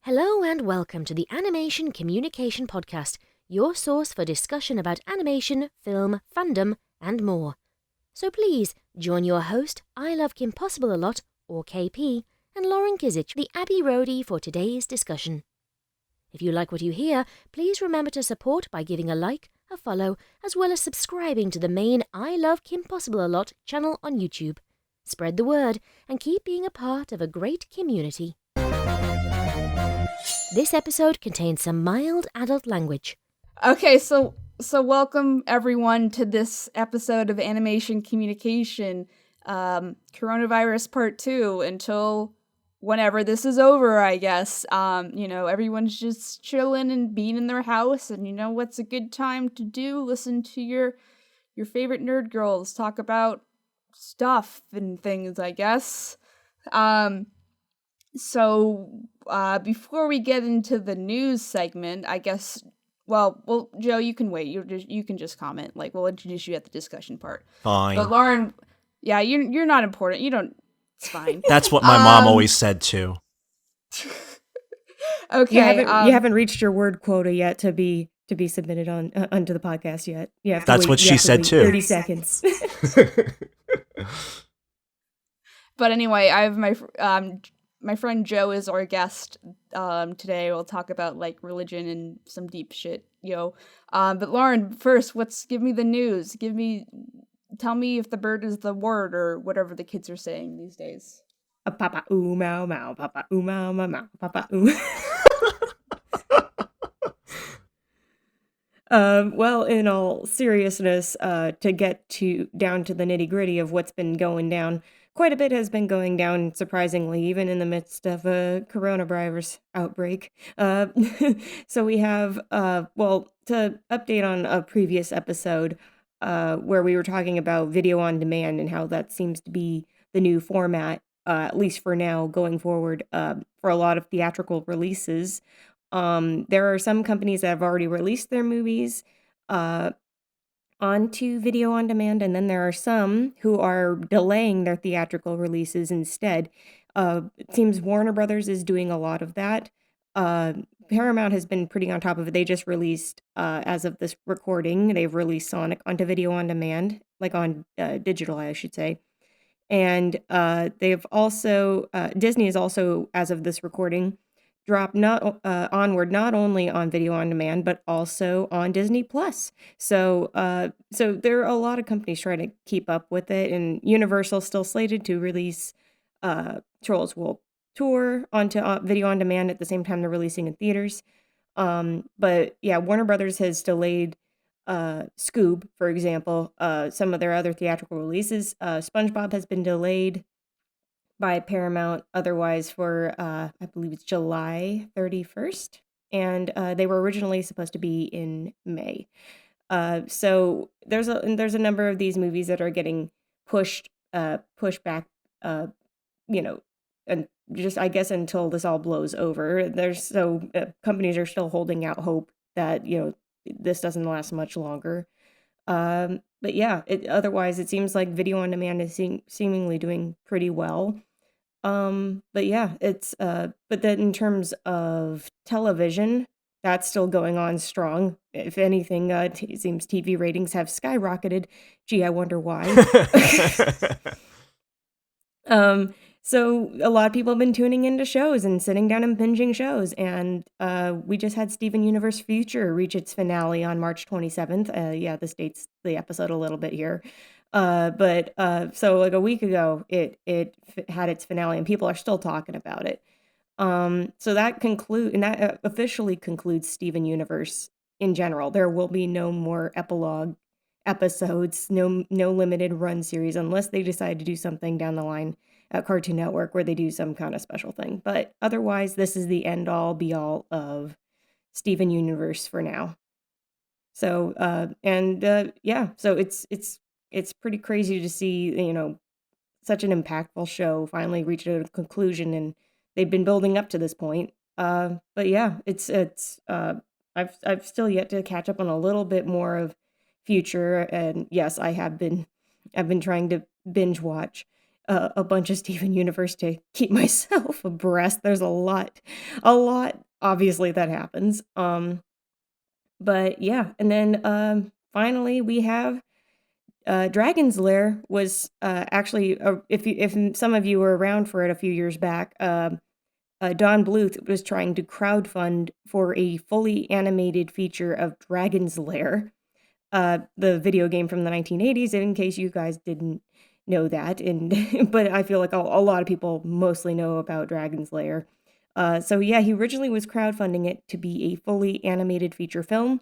Hello and welcome to the Animation Kimmunication podcast, your source for discussion about animation, film, fandom, and more. So please join your host, I Love Kim Possible a Lot, or KP, and Lauren Kizich, the Abbey Roadie, for today's discussion. If you like what you hear, please remember to support by giving a like, a follow, as well as subscribing to the main I Love Kim Possible a Lot channel on YouTube. Spread the word and keep being a part of a great community. This episode contains some mild adult language. Okay, so welcome everyone to this episode of Animation Kimmunication, Coronavirus Part 2, until whenever this is over, I guess. Everyone's just chilling and being in their house, and what's a good time to do? Listen to your favorite nerd girls talk about stuff and things, I guess. Before we get into the news segment, I guess, well, Joe, you can wait. You can just comment. Like, we'll introduce you at the discussion part. Fine. But Lauren, yeah, you're not important. You don't. It's fine. That's what my mom always said too. Okay. You haven't reached your word quota yet to be submitted onto the podcast yet. That's what she said too. 30 seconds. But anyway, I have my friend Joe is our guest today. We'll talk about like religion and some deep shit, But Lauren, first, give me the news. Tell me if the bird is the word or whatever the kids are saying these days. A papa ooh mau mau, papa ooh mau mau mau, papa ooh. Well, in all seriousness, to get down to the nitty gritty of what's been going down, quite a bit has been going down, surprisingly, even in the midst of a coronavirus outbreak. So we have, to update on a previous episode, where we were talking about video on demand and how that seems to be the new format, at least for now, going forward, for a lot of theatrical releases. There are some companies that have already released their movies onto video on demand, and then there are some who are delaying their theatrical releases instead. It seems Warner Brothers is doing a lot of that. Paramount has been pretty on top of it. They just released, as of this recording, they've released Sonic onto video on demand, like on digital, I should say. And they've also, Disney is also, as of this recording, dropped onward not only on video on demand but also on Disney Plus. So there are a lot of companies trying to keep up with it, and Universal still slated to release Trolls World Tour onto video on demand at the same time they're releasing in theaters. But yeah, Warner Brothers has delayed Scoob, for example, some of their other theatrical releases. SpongeBob has been delayed by Paramount otherwise for, I believe it's July 31st. And they were originally supposed to be in May. So there's a number of these movies that are getting pushed back, and just, I guess, until this all blows over. Companies are still holding out hope that, this doesn't last much longer. But yeah, otherwise it seems like video on demand is seemingly doing pretty well. But yeah, but then in terms of television, that's still going on strong. If anything, it seems TV ratings have skyrocketed. Gee, I wonder why. So a lot of people have been tuning into shows and sitting down and binging shows. And we just had Steven Universe Future reach its finale on March 27th. This dates the episode a little bit here. So like a week ago, it had its finale and people are still talking about it. So that officially concludes Steven Universe in general. There will be no more epilogue episodes, no limited run series, unless they decide to do something down the line at Cartoon Network where they do some kind of special thing. But otherwise, this is the end all be all of Steven Universe for now. So, so it's pretty crazy to see, such an impactful show finally reach a conclusion, and they've been building up to this point. But yeah, I've still yet to catch up on a little bit more of Future, and yes, I've been trying to binge watch, a bunch of Steven Universe to keep myself abreast. There's a lot, obviously that happens. But yeah, and then finally we have Dragon's Lair was actually, if some of you were around for it a few years back, Don Bluth was trying to crowdfund for a fully animated feature of Dragon's Lair, the video game from the 1980s, in case you guys didn't know that. And but I feel like a lot of people mostly know about Dragon's Lair. So yeah, he originally was crowdfunding it to be a fully animated feature film,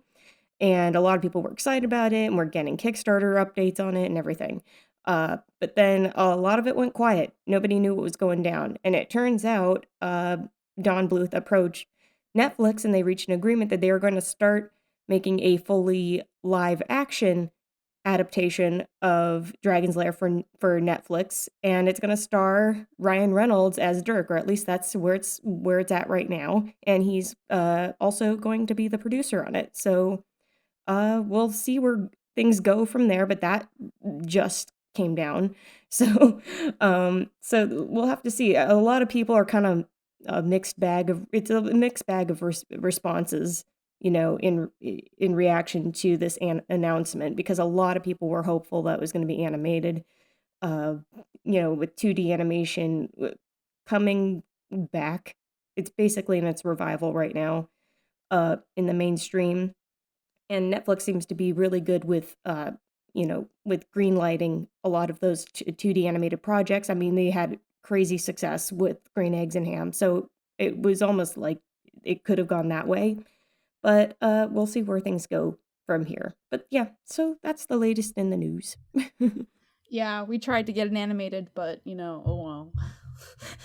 and a lot of people were excited about it, and we're getting Kickstarter updates on it and everything. But then a lot of it went quiet. Nobody knew what was going down. And it turns out Don Bluth approached Netflix, and they reached an agreement that they were going to start making a fully live action adaptation of Dragon's Lair for Netflix, and it's going to star Ryan Reynolds as Dirk, or at least that's where it's at right now. And he's also going to be the producer on it. So we'll see where things go from there, but that just came down. So so we'll have to see. A lot of people are kind of a mixed bag of responses, in reaction to this announcement, because a lot of people were hopeful that it was going to be animated, with 2D animation coming back. It's basically in its revival right now, in the mainstream. And Netflix seems to be really good with, with green lighting a lot of those 2D animated projects. I mean, they had crazy success with Green Eggs and Ham, so it was almost like it could have gone that way. But we'll see where things go from here. But yeah, so that's the latest in the news. Yeah, we tried to get it animated, but oh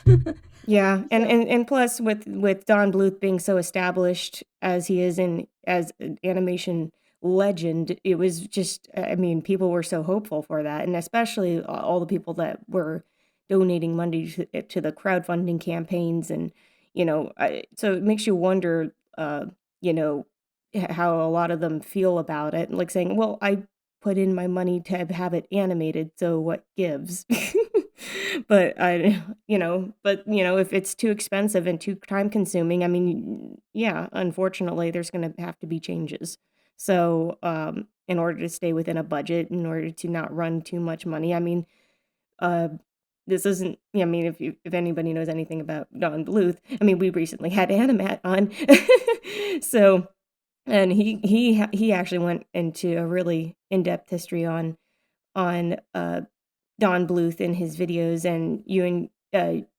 well. Yeah, and plus with Don Bluth being so established as he is as an animation legend, it was just, I mean, people were so hopeful for that, and especially all the people that were donating money to the crowdfunding campaigns, and so it makes you wonder, how a lot of them feel about it, like saying, well, I put in my money to have it animated, so what gives? But if it's too expensive and too time consuming, I mean, yeah, unfortunately, there's going to have to be changes. So, in order to stay within a budget, in order to not run too much money, I mean, uh, this isn't, I mean, if anybody knows anything about Don Bluth, I mean, we recently had Animat on, so, and he actually went into a really in-depth history on Don Bluth in his videos, and you and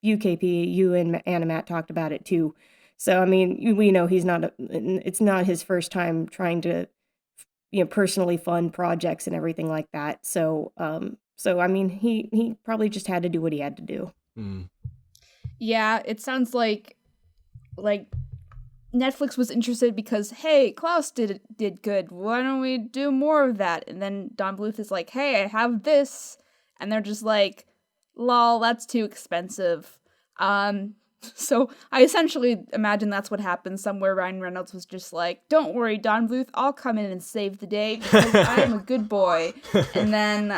UKP, you and Animat talked about it too. So I mean, we know it's not his first time trying to, personally fund projects and everything like that. So so I mean, he probably just had to do what he had to do. Yeah, it sounds like Netflix was interested because, hey, Klaus did good. Why don't we do more of that? And then Don Bluth is like, hey, I have this. And they're just like, lol, that's too expensive. So I essentially imagine that's what happened. Somewhere Ryan Reynolds was just like, don't worry, Don Bluth, I'll come in and save the day because I am a good boy. And then,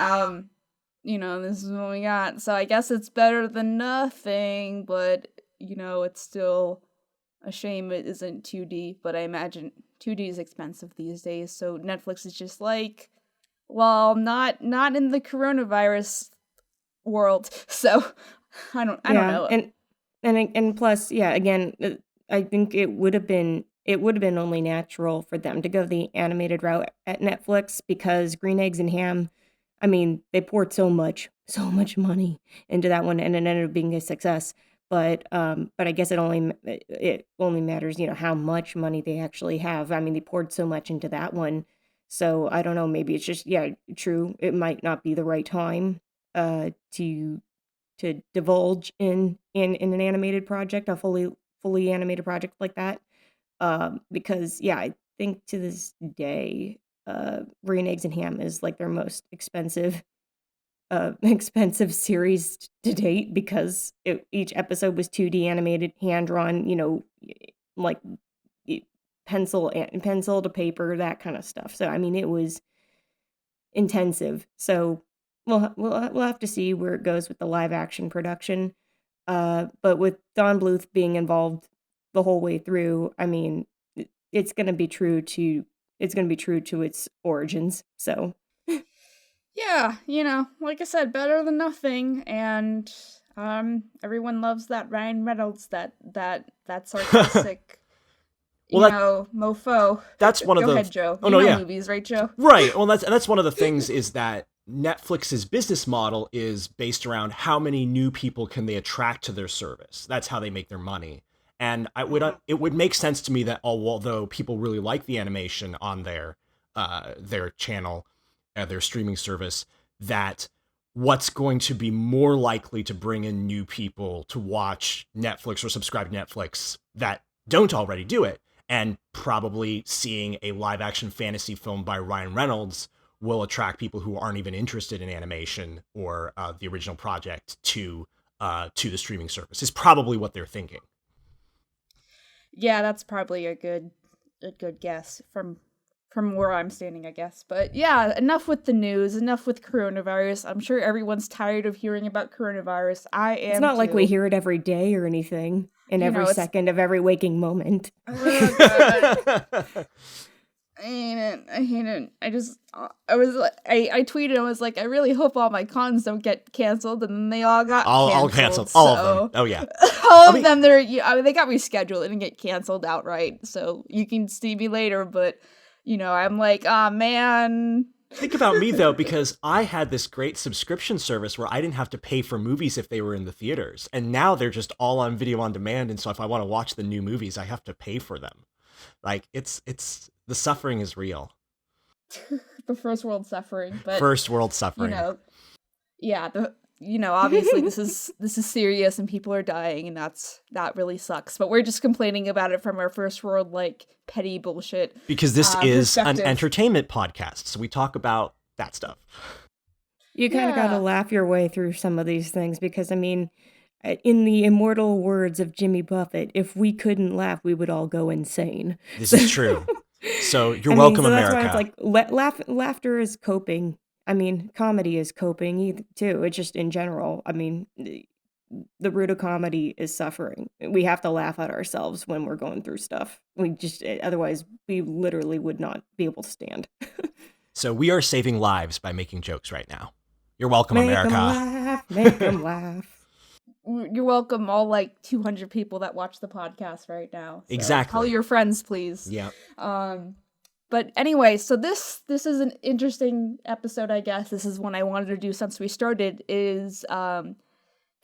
this is what we got. So I guess it's better than nothing, but, it's still a shame it isn't 2D. But I imagine 2D is expensive these days. So Netflix is just like, well, not in the coronavirus world. So I don't know. And plus, yeah, again, I think it would have been only natural for them to go the animated route at Netflix, because Green Eggs and Ham, I mean, they poured so much money into that one, and it ended up being a success. But I guess it only matters, how much money they actually have. I mean, they poured so much into that one. So I don't know, maybe it's just, yeah, true, it might not be the right time to divulge in an animated project, a fully animated project like that. Because yeah, I think to this day, Green Eggs and Ham is like their most expensive expensive series to date, because each episode was 2D animated, hand drawn, like pencil to paper, that kind of stuff. So I mean, it was intensive. So we'll have to see where it goes with the live action production. But with Don Bluth being involved the whole way through, I mean, it's going to be true to its origins. So Yeah, like I said, better than nothing, and everyone loves that Ryan Reynolds, that sarcastic, mofo. That's one of Go the. ahead, Joe. Oh no, yeah. Movies, right, Joe? Right. Well, that's one of the things is that Netflix's business model is based around how many new people can they attract to their service. That's how they make their money. And it would make sense to me that although people really like the animation on their channel, their streaming service, that what's going to be more likely to bring in new people to watch Netflix or subscribe to Netflix that don't already do it, and probably seeing a live action fantasy film by Ryan Reynolds will attract people who aren't even interested in animation or the original project to the streaming service, is probably what they're thinking. Yeah, that's probably a good guess from where I'm standing, I guess. But yeah, enough with the news, enough with coronavirus. I'm sure everyone's tired of hearing about coronavirus. I am. It's not too. like we hear it every day or anything, in every second of every waking moment. Oh, God. I hate it. I tweeted, I was like, I really hope all my cons don't get canceled, and then they all got all canceled. All of them. Oh yeah. All of them, they got rescheduled and get canceled outright, so you can see me later, but, I'm like, man. Think about me, though, because I had this great subscription service where I didn't have to pay for movies if they were in the theaters, and now they're just all on video on demand, and so if I want to watch the new movies, I have to pay for them. Like, it's the suffering is real. The first world suffering, but first world suffering. Obviously this is serious and people are dying, and that really sucks. But we're just complaining about it from our first world, like, petty bullshit. Because this is an entertainment podcast, so we talk about that stuff. You kind of got to laugh your way through some of these things because, I mean, in the immortal words of Jimmy Buffett, if we couldn't laugh, we would all go insane. This is true. So you're welcome, so America. That's why it's like laughter is coping. I mean, comedy is coping too. It's just in general. I mean, the root of comedy is suffering. We have to laugh at ourselves when we're going through stuff. Otherwise, we literally would not be able to stand. So we are saving lives by making jokes right now. You're welcome, America. Make them laugh. You're welcome, all like 200 people that watch the podcast right now. So exactly. Call your friends, please. Yeah. But anyway, so this is an interesting episode, I guess. This is one I wanted to do since we started, is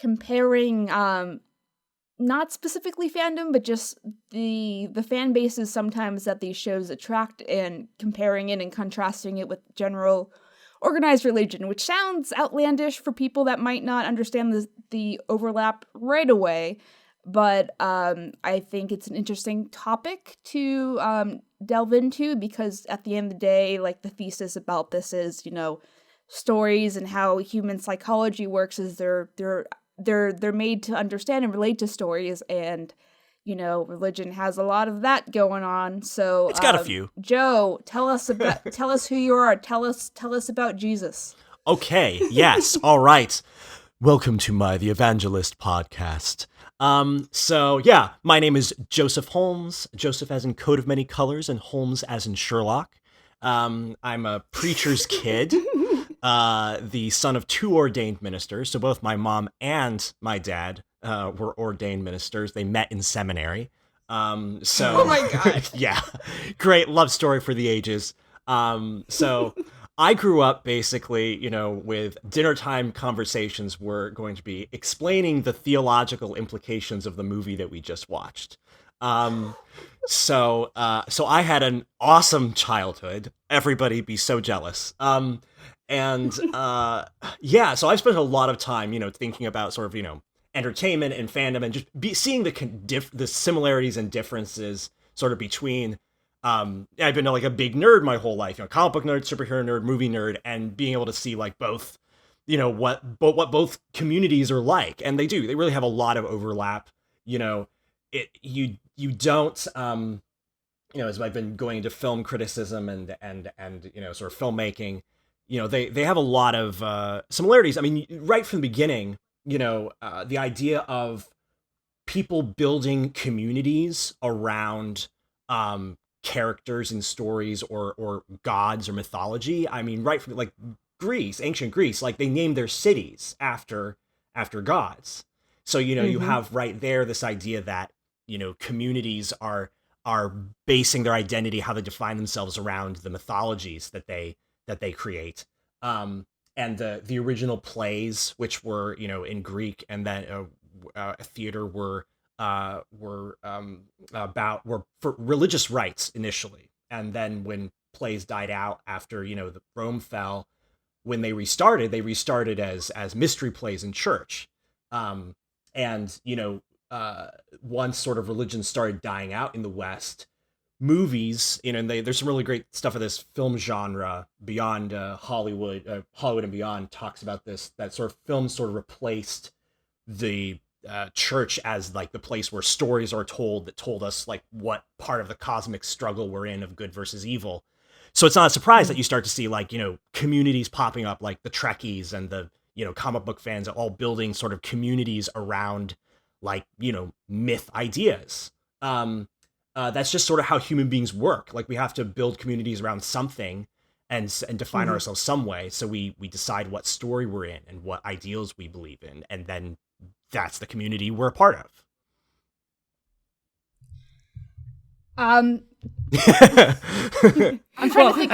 comparing not specifically fandom, but just the fan bases sometimes that these shows attract, and comparing it and contrasting it with general organized religion, which sounds outlandish for people that might not understand the overlap right away. But I think it's an interesting topic to delve into, because at the end of the day, like, the thesis about this is, stories and how human psychology works is they're made to understand and relate to stories, and religion has a lot of that going on. So it's got a few. Joe, tell us who you are. Tell us about Jesus. Okay. Yes. All right. Welcome to The Evangelist podcast. So yeah, my name is Joseph Holmes. Joseph as in coat of many colors, and Holmes as in Sherlock. I'm a preacher's kid, the son of two ordained ministers. So both my mom and my dad were ordained ministers. They met in seminary. Oh my God. Yeah, great love story for the ages. So I grew up basically, with dinner time conversations were going to be explaining the theological implications of the movie that we just watched. So I had an awesome childhood. Everybody be so jealous. So I spent a lot of time, thinking about sort of, entertainment and fandom, and just seeing the similarities and differences sort of between. I've been like a big nerd my whole life, comic book nerd, superhero nerd, movie nerd, and being able to see like both, what both communities are like, and they really have a lot of overlap. You don't, as I've been going into film criticism and sort of filmmaking, they have a lot of similarities. I mean, right from the beginning, the idea of people building communities around characters and stories or gods or mythology. I mean, right from like Greece, ancient Greece, like they named their cities after gods. So, you have right there this idea that, communities are basing their identity, how they define themselves around the mythologies that they create. And the original plays, which were, in Greek, and then theater were for religious rites initially, and then when plays died out after the Rome fell, when they restarted as mystery plays in church. And once sort of religion started dying out in the West, movies, and there's some really great stuff of this film genre beyond Hollywood and beyond talks about this, that sort of film sort of replaced the church as like the place where stories are told that told us like what part of the cosmic struggle we're in of good versus evil. So it's not a surprise that you start to see like, communities popping up, like the Trekkies and the, comic book fans all building sort of communities around like, myth ideas. That's just sort of how human beings work. Like we have to build communities around something and define ourselves some way. So we decide what story we're in and what ideals we believe in. And then that's the community we're a part of. I'm trying to think.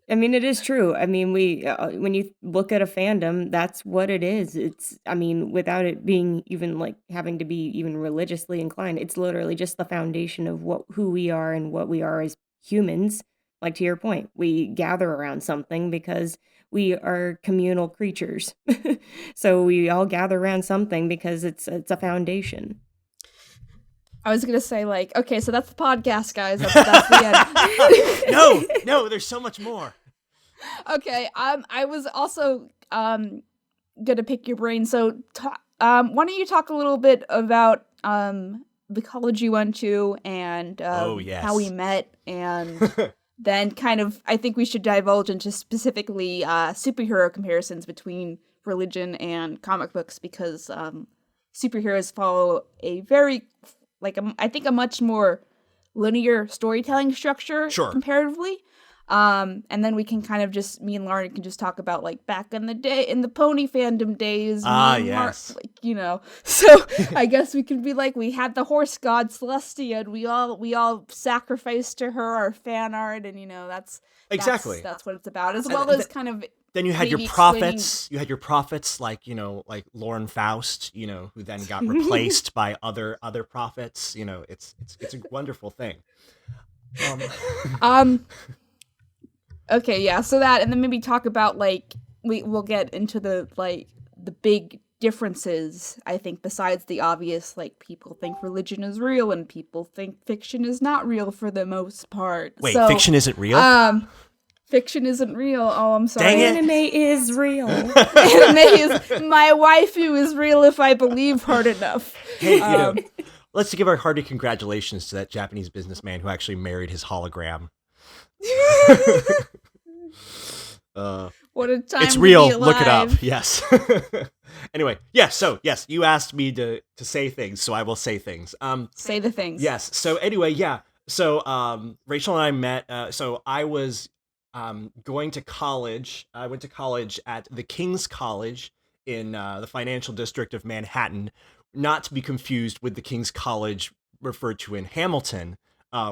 I mean, it is true. I mean, when you look at a fandom, that's what it is. It's, without it being even like having to be even religiously inclined, it's literally just the foundation of who we are and what we are as humans. Like to your point, we gather around something because we are communal creatures. So we all gather around something because it's a foundation. I was going to say, like, okay, so that's the podcast, guys. That's the end. No, there's so much more. Okay, I was also going to pick your brain. So why don't you talk a little bit about the college you went to and how we met, and then kind of, I think we should divulge into specifically superhero comparisons between religion and comic books, because superheroes follow a very... I think a much more linear storytelling structure comparatively. And then we can kind of just, me and Lauren can just talk about like back in the day, in the pony fandom days. Yes. So I guess we can be like, we had the horse god Celestia, and we all sacrificed to her our fan art, and that's what it's about, as well as kind of... Then you had your prophets. You had your prophets, like like Lauren Faust, who then got replaced by other prophets. It's a wonderful thing. Okay, yeah. So that, and then maybe talk about like we'll get into the big differences. I think besides the obvious, like people think religion is real and people think fiction is not real for the most part. Wait, fiction isn't real? Fiction isn't real. Oh, I'm sorry. Dang it. Anime is real. Anime is... My waifu is real if I believe hard enough. Hey, let's give our hearty congratulations to that Japanese businessman who actually married his hologram. What a time! It's real. To be alive. Look it up. Yes. Anyway, yes. So yes, you asked me to say things, so I will say things. Say the things. Yes. So anyway, yeah. So Rachel and I met. So I was going to college. I went to college at the King's College in the financial district of Manhattan, not to be confused with the King's College referred to in Hamilton,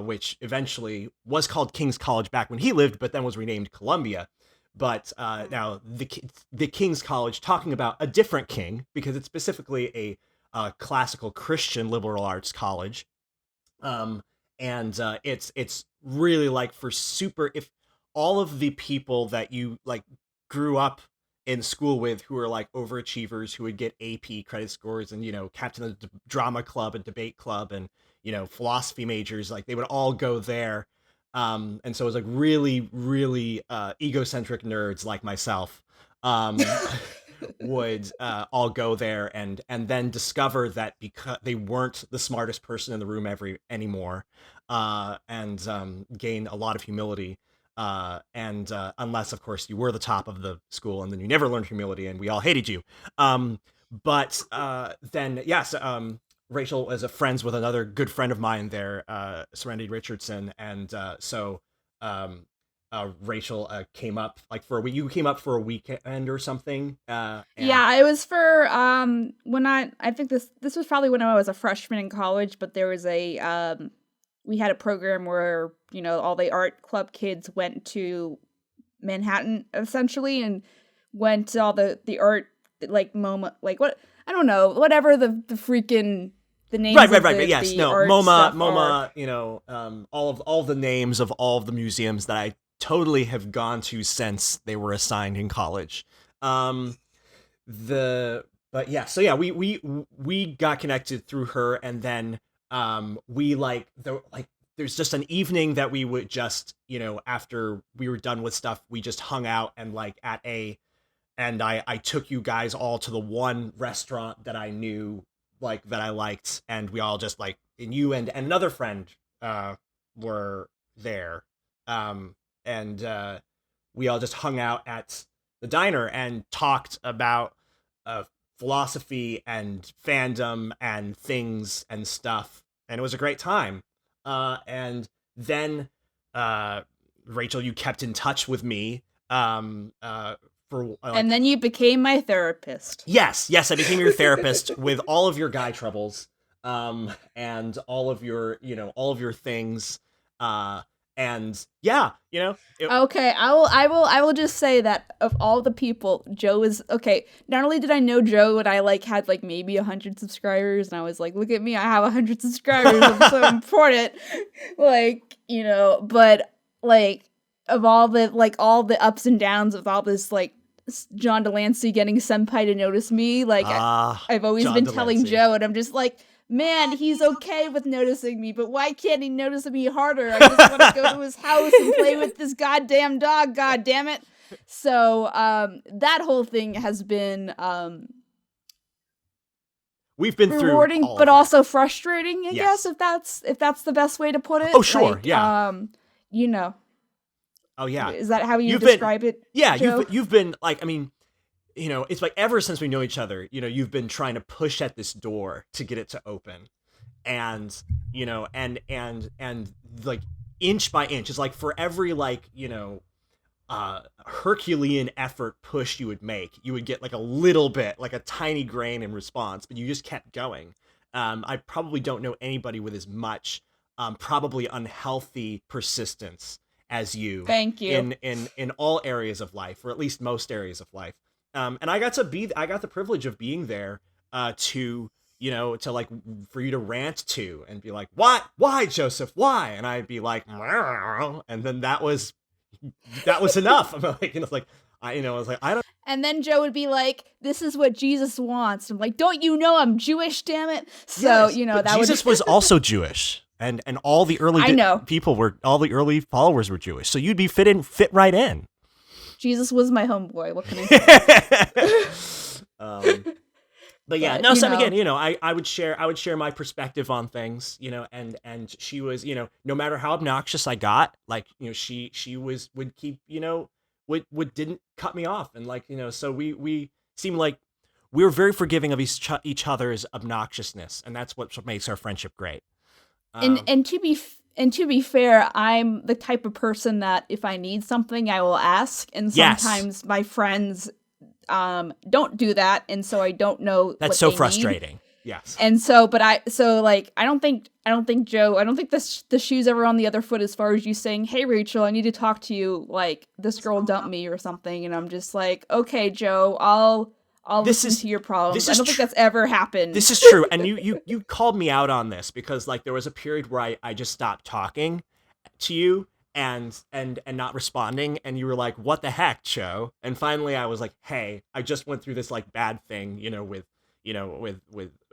which eventually was called King's College back when he lived, but then was renamed Columbia. But now the King's College, talking about a different king, because it's specifically a classical Christian liberal arts college. And it's really like for super... if all of the people that you like grew up in school with who are like overachievers who would get AP credit scores and, captain of the drama club and debate club and, philosophy majors, like they would all go there. And so it was like really, really egocentric nerds like myself would all go there and then discover that because they weren't the smartest person in the room anymore, and gain a lot of humility. and unless of course you were the top of the school and then you never learned humility and we all hated you. But then yes, Rachel was friends with another good friend of mine there, Serenity Richardson, and so Rachel came up like for a week. You came up for a weekend or something. Yeah, it was for when I think this was probably when I was a freshman in college, but there was a we had a program where, you know, all the art club kids went to Manhattan essentially and went to all the art like MoMA, like what, I don't know, whatever the freaking the names right, of but yes, no, art MoMA, are. you know, all the names of all of the museums that I totally have gone to since they were assigned in college. But yeah, so yeah, we got connected through her, and then we there's just an evening that we would just, you know, after we were done with stuff, we just hung out and I took you guys all to the one restaurant that I knew, like, that I liked, and we all just like, and you and another friend were there, and we all just hung out at the diner and talked about philosophy and fandom and things and stuff, and it was a great time. And then Rachel, you kept in touch with me and then you became my therapist. Yes, I became your therapist with all of your guy troubles, and all of your, you know, all of your things, and yeah, you know. Okay, I will just say that of all the people, Joe is okay. Not only did I know Joe, but I like had like maybe 100 subscribers, and I was like, look at me, I have 100 subscribers. I'm so important, like, you know. But like of all the ups and downs of all this, like John Delancey getting senpai to notice me, like I've always John been Delancey. telling Joe, and I'm just like, man, he's okay with noticing me, but why can't he notice me harder? I just want to go to his house and play with this goddamn dog, god damn it. So that whole thing has been we've been rewarding through but also frustrating, I Yes. guess, if that's the best way to put it. Oh, sure, like, yeah. You know. Oh yeah. Is that how you You've describe it? Yeah, Joe? you've been like, I mean, you know, it's like ever since we know each other, you know, you've been trying to push at this door to get it to open. And, you know, and like inch by inch, it's like for every, like, you know, Herculean effort push you would make, you would get like a little bit, like a tiny grain in response, but you just kept going. I probably don't know anybody with as much probably unhealthy persistence as you. Thank you. In all areas of life, or at least most areas of life. And I got the privilege of being there to, you know, to like for you to rant to and be like, why Joseph, why? And I'd be like, and then that was enough. I'm like, you know, like I was like, I don't. And then Joe would be like, this is what Jesus wants. I'm like, don't you know I'm Jewish, damn it? So, Yes, you know, but that Jesus was also Jewish. And all the early all the early followers were Jewish. So you'd be fit right in. Jesus was my homeboy. What can I say? But yeah, But, no, so you know. again, you know, I would share my perspective on things, you know, and she was, you know, no matter how obnoxious I got, like, you know, she would keep, you know, would didn't cut me off, and like, you know, so we seemed like we were very forgiving of each other's obnoxiousness, and that's what makes our friendship great. And to be fair, I'm the type of person that if I need something, I will ask, and Yes. sometimes my friends don't do that, and so I don't know. That's what so they frustrating. Need. Yes. And so, I don't think Joe, I don't think the shoe's ever on the other foot as far as you saying, hey Rachel, I need to talk to you, like this girl dumped me or something, and I'm just like, okay Joe, I'll listen to your problems. I don't think that's ever happened. This is true, and you called me out on this because like there was a period where I just stopped talking to you and not responding, and you were like, what the heck, Joe? And finally I was like, hey, I just went through this like bad thing, you know, with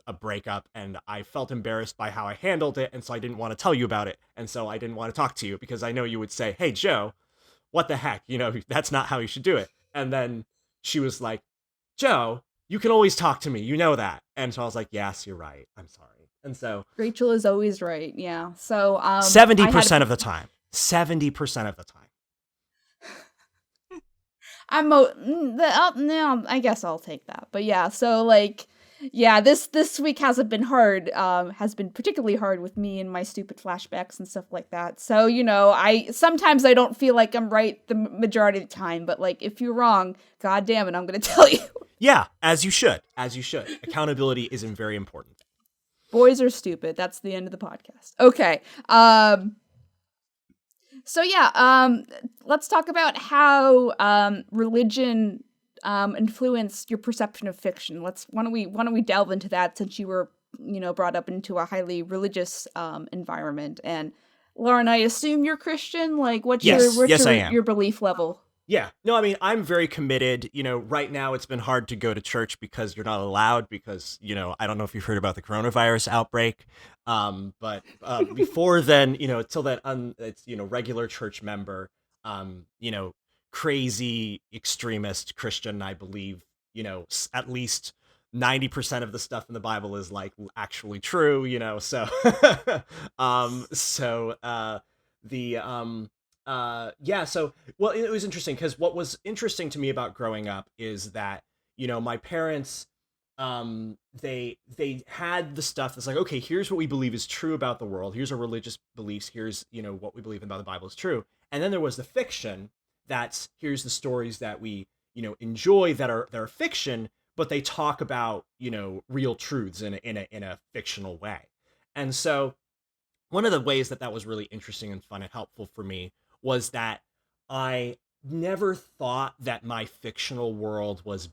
a breakup, and I felt embarrassed by how I handled it, and so I didn't want to tell you about it, and so I didn't want to talk to you because I know you would say, hey Joe, what the heck, you know, that's not how you should do it. And then she was like, Joe, you can always talk to me, you know that. And so I was like, yes, you're right, I'm sorry. And so Rachel is always right, yeah. So 70% of the time. 70% of the time. No, I guess I'll take that. But yeah, so like, yeah, this week hasn't been hard. Has been particularly hard with me and my stupid flashbacks and stuff like that. So I sometimes I don't feel like I'm right the majority of the time. But like, if you're wrong, god damn it, I'm gonna tell you. Yeah, as you should. Accountability is very important. Boys are stupid. That's the end of the podcast. Okay. So yeah, let's talk about how religion influenced your perception of fiction. Why don't we delve into that, since you were brought up into a highly religious environment. And Lauren, I assume you're Christian. Like, what's your belief level? Yeah. No, I mean, I'm very committed. Right now it's been hard to go to church because you're not allowed because, I don't know if you've heard about the coronavirus outbreak. But before then, till then, it's, regular church member, crazy extremist Christian, I believe, at least 90% of the stuff in the Bible is like actually true, so, well, it was interesting because what was interesting to me about growing up is that, my parents, they had the stuff that's like, okay, here's what we believe is true about the world. Here's our religious beliefs. Here's, what we believe about the Bible is true. And then there was the fiction here's the stories that we, enjoy that are fiction, but they talk about, real truths in a fictional way. And so one of the ways that was really interesting and fun and helpful for me was that I never thought that my fictional world was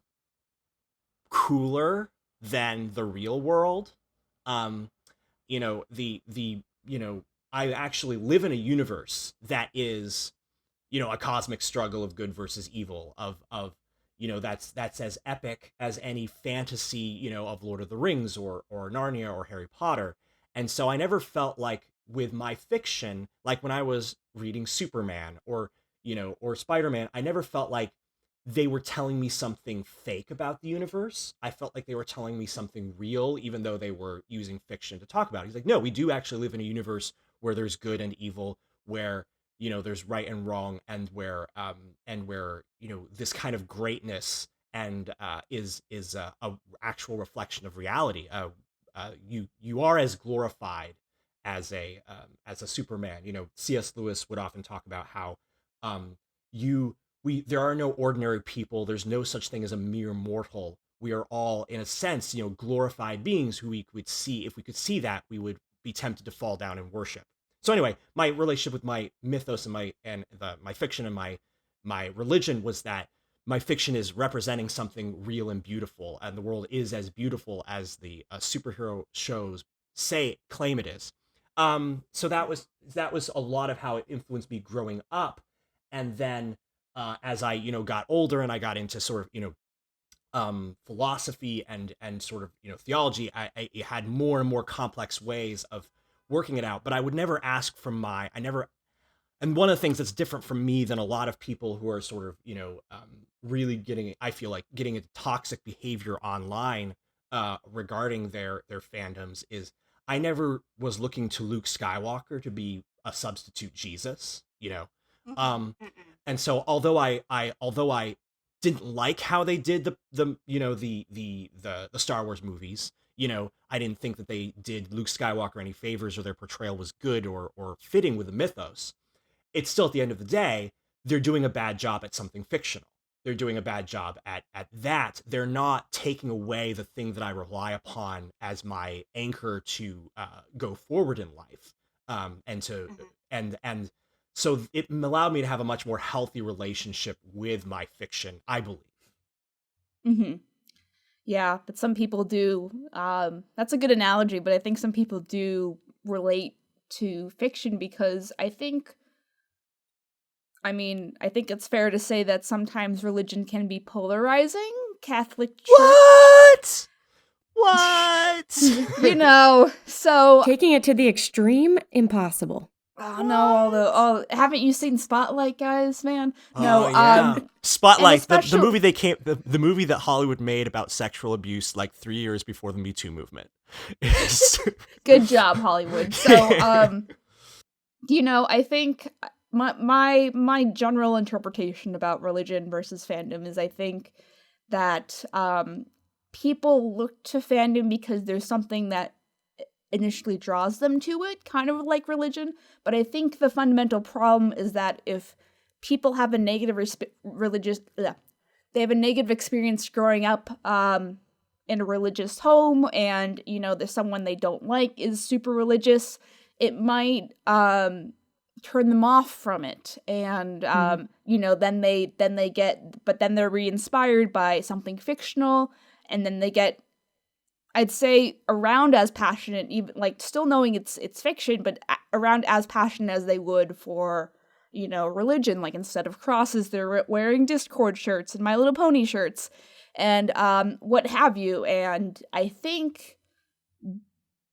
cooler than the real world. I actually live in a universe that is, a cosmic struggle of good versus evil, of that's as epic as any fantasy, of Lord of the Rings or Narnia or Harry Potter. And so I never felt like with my fiction, like when I was reading Superman or Spider-Man, I never felt like they were telling me something fake about the universe. I felt like they were telling me something real, even though they were using fiction to talk about it. He's like, no, we do actually live in a universe where there's good and evil, where, there's right and wrong, and where, this kind of greatness and is a actual reflection of reality. You are as glorified as a Superman. C.S. Lewis would often talk about how there are no ordinary people. There's no such thing as a mere mortal. We are all, in a sense, glorified beings who we could see. If we could see that, we would be tempted to fall down and worship. So anyway, my relationship with my mythos and my fiction and my religion was that my fiction is representing something real and beautiful, and the world is as beautiful as the superhero shows claim it is. So that was a lot of how it influenced me growing up. And then as I got older and I got into sort of philosophy and sort of theology, I had more and more complex ways of working it out. But I would never ask and one of the things that's different from me than a lot of people who are sort of really getting into toxic behavior online regarding their fandoms is I never was looking to Luke Skywalker to be a substitute Jesus, and so although I didn't like how they did the Star Wars movies, I didn't think that they did Luke Skywalker any favors or their portrayal was good or fitting with the mythos. It's still, at the end of the day, they're doing a bad job at something fictional. They're doing a bad job at that. They're not taking away the thing that I rely upon as my anchor to go forward in life, and so it allowed me to have a much more healthy relationship with my fiction, I believe. Mm-hmm. Yeah, but some people do. That's a good analogy, but I think some people do relate to fiction because I think it's fair to say that sometimes religion can be polarizing. Catholic Church. What? So taking it to the extreme, impossible. Oh no! Haven't you seen Spotlight, guys? Man, no. Yeah. Spotlight, the movie the movie that Hollywood made about sexual abuse like 3 years before the Me Too movement. Good job, Hollywood. So, I think my general interpretation about religion versus fandom is I think that people look to fandom because there's something that initially draws them to it, kind of like religion. But I think the fundamental problem is that if people have a negative they have a negative experience growing up in a religious home, and there's someone they don't like is super religious, it might turn them off from it, and then they're re-inspired by something fictional, and then they get, I'd say, around as passionate, even like still knowing it's fiction, but around as passionate as they would for religion. Like instead of crosses, they're wearing Discord shirts and My Little Pony shirts and what have you. And I think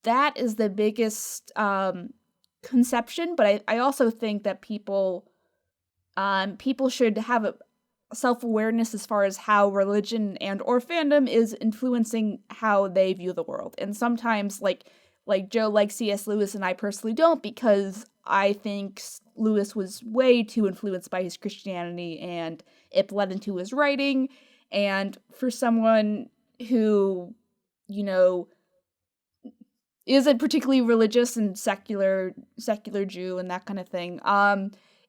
that is the biggest conception, but I also think that people should have a self-awareness as far as how religion and or fandom is influencing how they view the world. And sometimes like Joe likes C.S. Lewis and I personally don't, because I think Lewis was way too influenced by his Christianity and it bled into his writing. And for someone who isn't particularly religious and secular Jew and that kind of thing,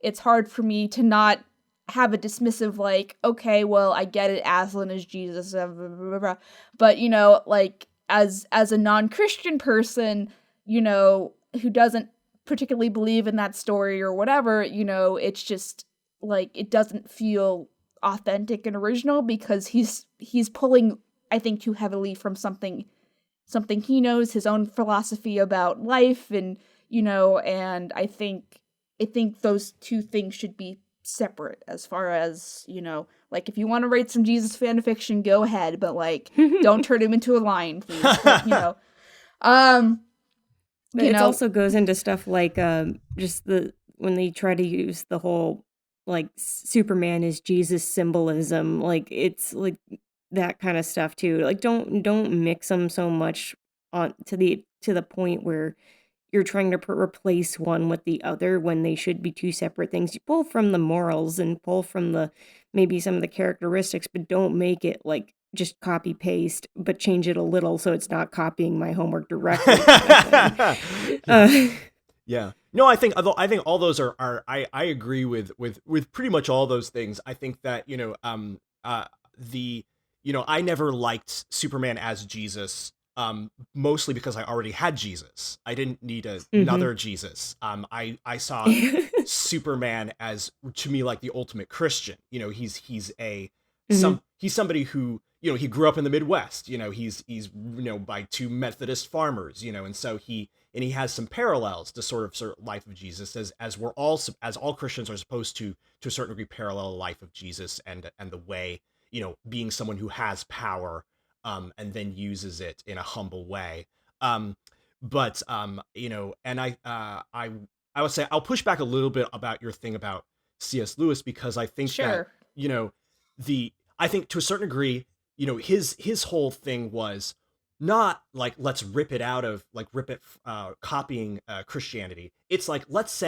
it's hard for me to not have a dismissive like, okay, well, I get it, Aslan is Jesus, blah, blah, blah, blah. But like as a non-Christian person, who doesn't particularly believe in that story or whatever, it's just like it doesn't feel authentic and original because he's pulling, I think, too heavily from something he knows, his own philosophy about life, and and I think those two things should be separate as far as like if you want to write some Jesus fan fiction, go ahead, but like don't turn him into a lion, please. But, it also goes into stuff like just when they try to use the whole like Superman is Jesus symbolism, like it's like that kind of stuff too. Like don't mix them so much on to the point where you're trying to replace one with the other when they should be two separate things. You pull from the morals and pull from maybe some of the characteristics, but don't make it like just copy paste, but change it a little so it's not copying my homework directly. Yeah. No, I think all those are I agree with pretty much all those things. I think that I never liked Superman as Jesus. Mostly because I already had Jesus. I didn't need another Jesus. I saw Superman as, to me, like the ultimate Christian. He's somebody who, he grew up in the Midwest. He's by two Methodist farmers. And so he has some parallels to sort of life of Jesus, as all Christians are supposed to a certain degree parallel the life of Jesus and the way, being someone who has power. And then uses it in a humble way. And I would say I'll push back a little bit about your thing about C.S. Lewis, because I think sure. that, I think to a certain degree, his whole thing was not like, let's copying Christianity. It's like, let's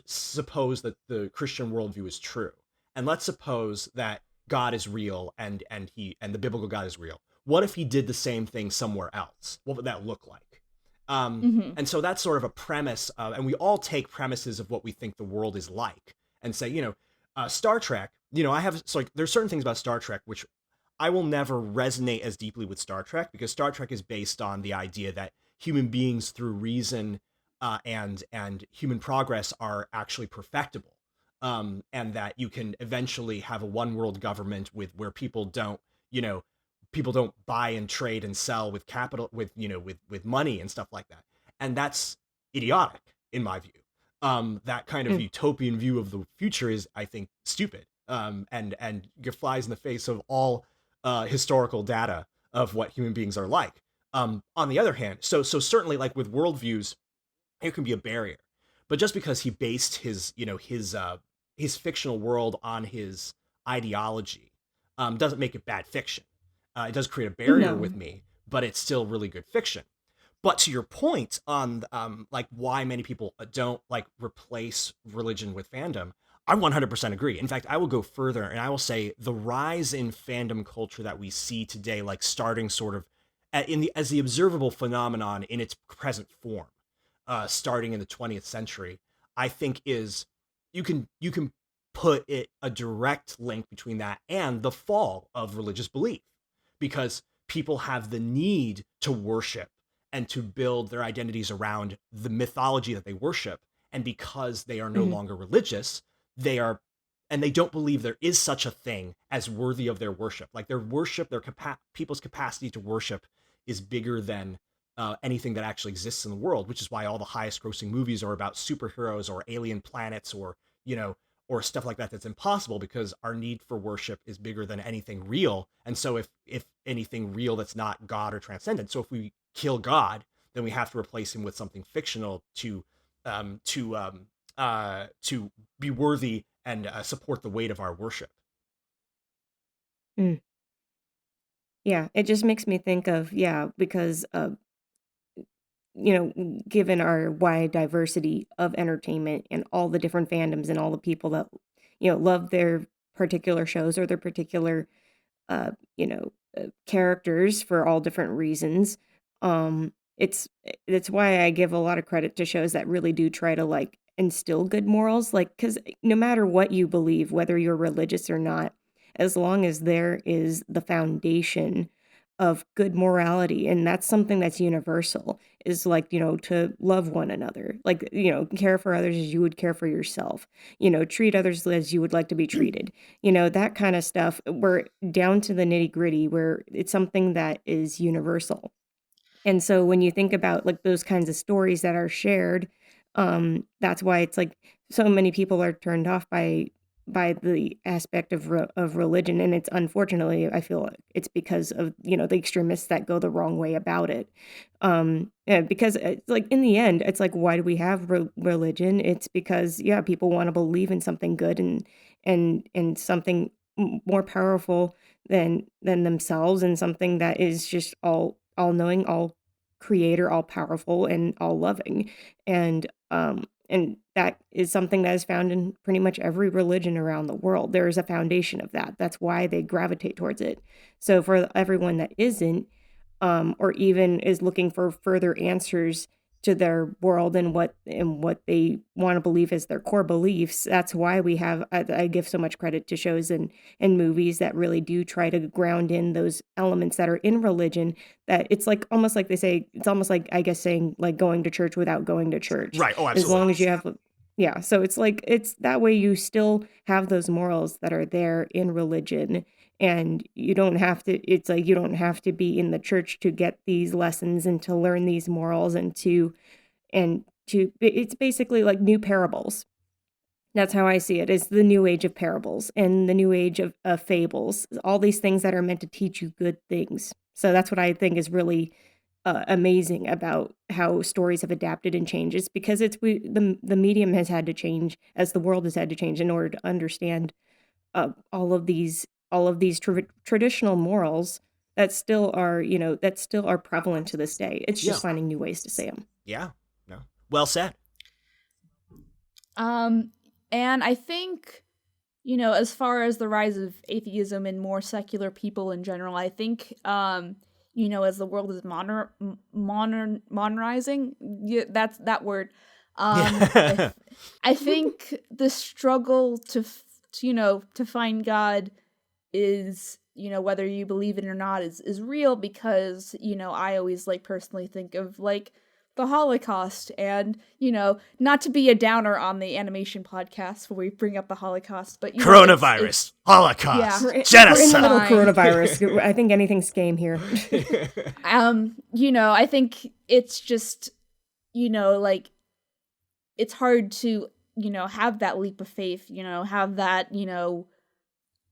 suppose that the Christian worldview is true. And let's suppose that God is real and the biblical God is real. What if he did the same thing somewhere else? What would that look like? And so that's sort of a premise, and we all take premises of what we think the world is like and say, Star Trek, there's certain things about Star Trek which I will never resonate as deeply with Star Trek, because Star Trek is based on the idea that human beings through reason and human progress are actually perfectible, and that you can eventually have a one world government where people don't buy and trade and sell with capital, with money and stuff like that. And that's idiotic in my view. That kind of utopian view of the future is, I think, stupid. And flies in the face of all historical data of what human beings are like. On the other hand, so certainly, like with worldviews, there can be a barrier. But just because he based his fictional world on his ideology doesn't make it bad fiction. It does create a barrier with me, but it's still really good fiction. But to your point on like why many people don't like replace religion with fandom, I 100% agree. In fact, I will go further and I will say the rise in fandom culture that we see today, like starting sort of as the observable phenomenon in its present form, starting in the 20th century, I think is you can put it a direct link between that and the fall of religious belief, because people have the need to worship and to build their identities around the mythology that they worship. And because they are no longer religious, they are, and they don't believe there is such a thing as worthy of their worship. Like their worship, people's capacity to worship is bigger than anything that actually exists in the world, which is why all the highest grossing movies are about superheroes or alien planets or, or stuff like that. That's impossible because our need for worship is bigger than anything real. And so if anything real that's not God or transcendent, so if we kill God, then we have to replace him with something fictional to be worthy and support the weight of our worship. Mm. Yeah, it just makes me think of, because given our wide diversity of entertainment and all the different fandoms and all the people that, love their particular shows or their particular, characters for all different reasons. It's why I give a lot of credit to shows that really do try to like instill good morals, like, because no matter what you believe, whether you're religious or not, as long as there is the foundation of good morality, and that's something that's universal, is like, to love one another, like, care for others as you would care for yourself, treat others as you would like to be treated, that kind of stuff. We're down to the nitty gritty where it's something that is universal. And so when you think about like those kinds of stories that are shared, that's why it's like so many people are turned off by the aspect of religion, and it's unfortunately, I feel like it's because of the extremists that go the wrong way about it. Because it's like in the end, it's like, why do we have religion? It's because people want to believe in something good and something more powerful than themselves, and something that is just all knowing, all creator, all powerful, and all loving. And that is something that is found in pretty much every religion around the world. There is a foundation of that. That's why they gravitate towards it. So for everyone that isn't, or even is looking for further answers to their world and what they want to believe as their core beliefs, that's why we have, I give so much credit to shows and movies that really do try to ground in those elements that are in religion, that it's like almost like they say, it's almost like, I guess, saying like going to church without going to church. Right. Oh, absolutely. As long as you have, so it's like, it's that way you still have those morals that are there in religion. And you don't have to, it's like, you don't have to be in the church to get these lessons and to learn these morals and to, it's basically like new parables. That's how I see it, is the new age of parables and the new age of fables, all these things that are meant to teach you good things. So that's what I think is really amazing about how stories have adapted and changed. It's because the medium has had to change as the world has had to change in order to understand all of these traditional morals that still are prevalent to this day. It's just finding new ways to say them. Yeah. No. Well said. And I think, as far as the rise of atheism and more secular people in general, I think, as the world is modernizing, that's that word. I think the struggle to find God is, whether you believe it or not, is real, because, I always personally think of the Holocaust, and, not to be a downer on the animation podcast where we bring up the Holocaust, but coronavirus, Holocaust, genocide. We're in the middle of coronavirus. I think anything's game here. I think it's just, it's hard to, have that leap of faith, have that,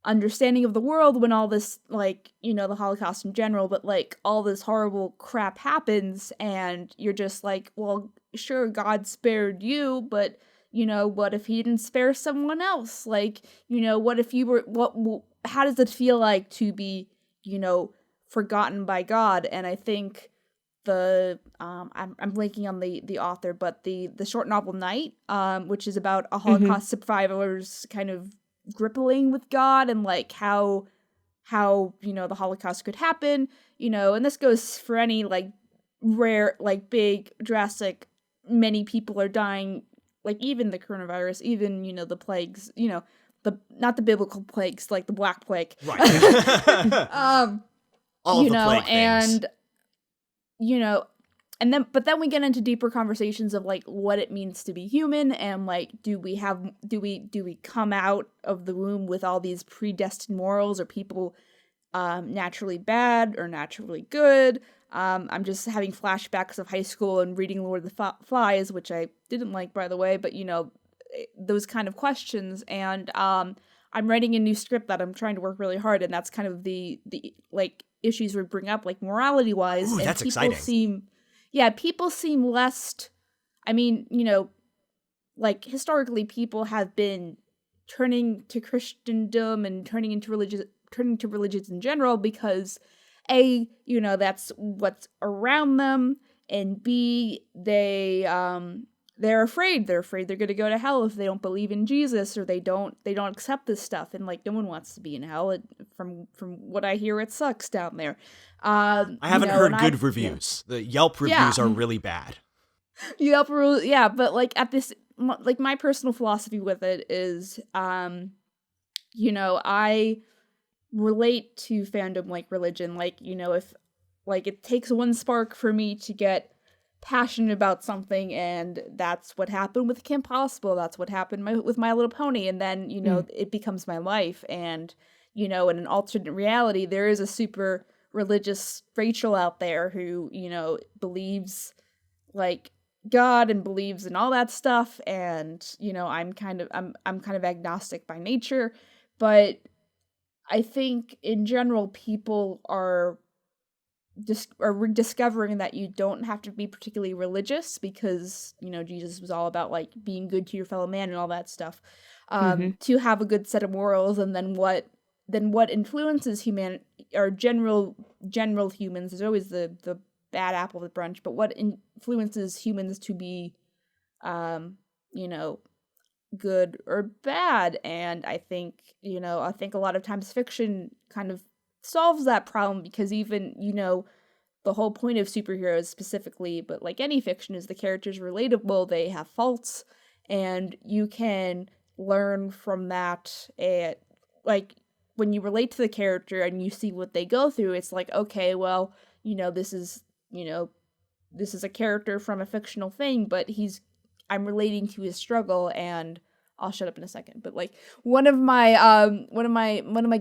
understanding of the world when all this, the Holocaust in general, but all this horrible crap happens, and you're just well, sure, God spared you, but what if he didn't spare someone else? What if you were, how does it feel like to be, forgotten by God? And I think I'm blanking on the author, but the short novel Night, which is about a Mm-hmm. Holocaust survivor's kind of grappling with God and like how the Holocaust could happen, and this goes for any like rare, like big, drastic, many people are dying, like even the coronavirus, even the plagues, the not the biblical plagues, like the Black Plague, Right. All of the plague things. and but then we get into deeper conversations of like what it means to be human, and like do we come out of the womb with all these predestined morals? Are people naturally bad or naturally good? I'm just having flashbacks of high school and reading Lord of the Flies, which I didn't like, by the way, but those kind of questions. And I'm writing a new script that I'm trying to work really hard, and that's kind of the like issues we bring up, like morality wise. Ooh, and that's people exciting. people seem less. I mean, like historically, people have been turning to Christendom and turning to religions in general because A, that's what's around them, and B, they're afraid they're going to go to hell if they don't believe in Jesus, or they don't accept this stuff, and like no one wants to be in hell. From what I hear, it sucks down there. I haven't heard good reviews. The Yelp reviews are really bad. Yelp reviews, yeah, but like at this, like my personal philosophy with it is, I relate to fandom like religion. Like, if like it takes one spark for me to get passionate about something, and that's what happened with Kim Possible, that's what happened with My Little Pony, and then it becomes my life. And in an alternate reality, there is a super religious Rachel out there who believes like God and believes in all that stuff, and I'm kind of agnostic by nature. But I think in general people are rediscovering that you don't have to be particularly religious, because Jesus was all about like being good to your fellow man and all that stuff, to have a good set of morals. And then what influences humanity or general humans? There's always the bad apple of the brunch, but what influences humans to be good or bad? And I think a lot of times fiction kind of solves that problem, because even the whole point of superheroes specifically, but like any fiction, is the characters relatable, they have faults, and you can learn from that. And like when you relate to the character and you see what they go through, it's like, okay, well, this is a character from a fictional thing, but I'm relating to his struggle. And I'll shut up in a second. But like one of my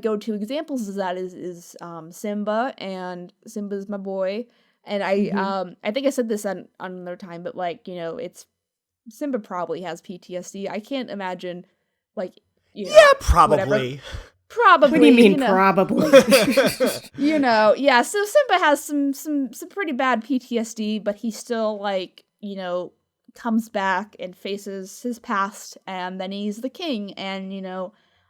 go-to examples of that is Simba, and Simba's my boy. And I think I said this on another time, but like, it's Simba probably has PTSD. I can't imagine like probably. Whatever. Probably. What do you mean probably? Yeah, so Simba has some pretty bad PTSD, but he still like, comes back and faces his past, and then he's the king. And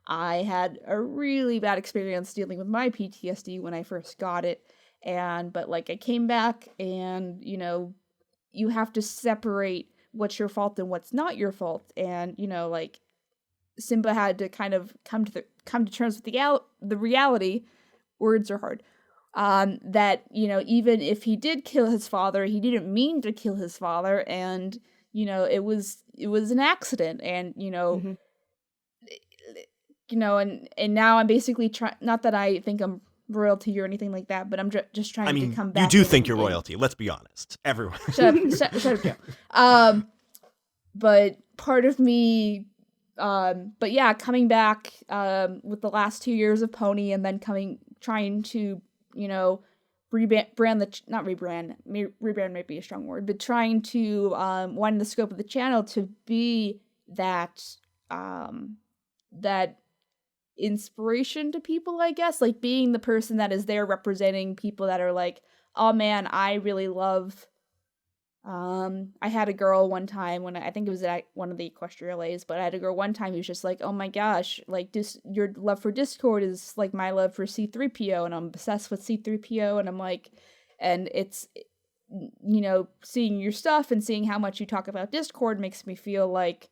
I had a really bad experience dealing with my PTSD when I first got it, but like I came back, and you have to separate what's your fault and what's not your fault. And like Simba had to kind of come to terms with the reality. Words are hard. That even if he did kill his father, he didn't mean to kill his father, and it was an accident. And and now I'm basically trying, not that I think I'm royalty or anything like that, but I'm just trying to come back. You do think you're royalty, let's be honest, everyone. Shut up, Joe. But part of me, but yeah, coming back with the last 2 years of Pony, and then trying to rebrand might be a strong word, but trying to widen the scope of the channel to be that that inspiration to people, I guess, like being the person that is there representing people that are like, oh man, I really love. I had a girl one time when I think it was at one of the Equestrialays, but I had a girl one time who's just like, oh my gosh, like your love for Discord is like my love for C3PO, and I'm obsessed with C3PO, and I'm like, and it's seeing your stuff and seeing how much you talk about Discord makes me feel like,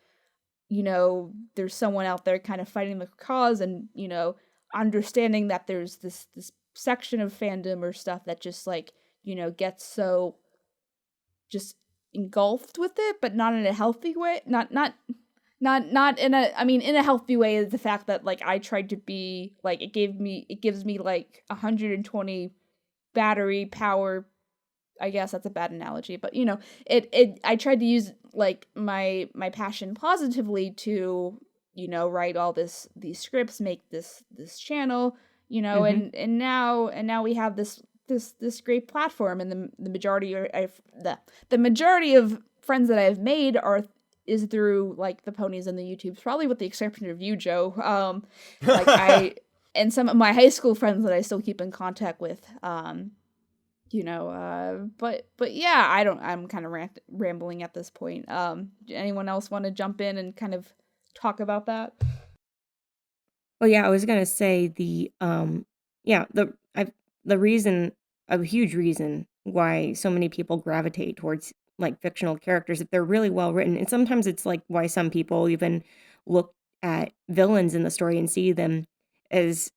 there's someone out there kind of fighting the cause, and, understanding that there's this section of fandom or stuff that just like, gets so just engulfed with it, but not in a healthy way. Not in a, I mean, in a healthy way is the fact that like I tried to be like, it gives me like 120 battery power. I guess that's a bad analogy, but I tried to use like my passion positively to, write all these scripts, make this channel, and now we have this great platform, and the majority the majority of friends that I've made is through like the ponies and the YouTubes, probably with the exception of you, Joe. Like and some of my high school friends that I still keep in contact with. But yeah, I'm kind of rambling at this point. Anyone else want to jump in and kind of talk about that? Well, yeah, I was gonna say the reason, a huge reason why so many people gravitate towards like fictional characters, if they're really well written, and sometimes it's like why some people even look at villains in the story and see them as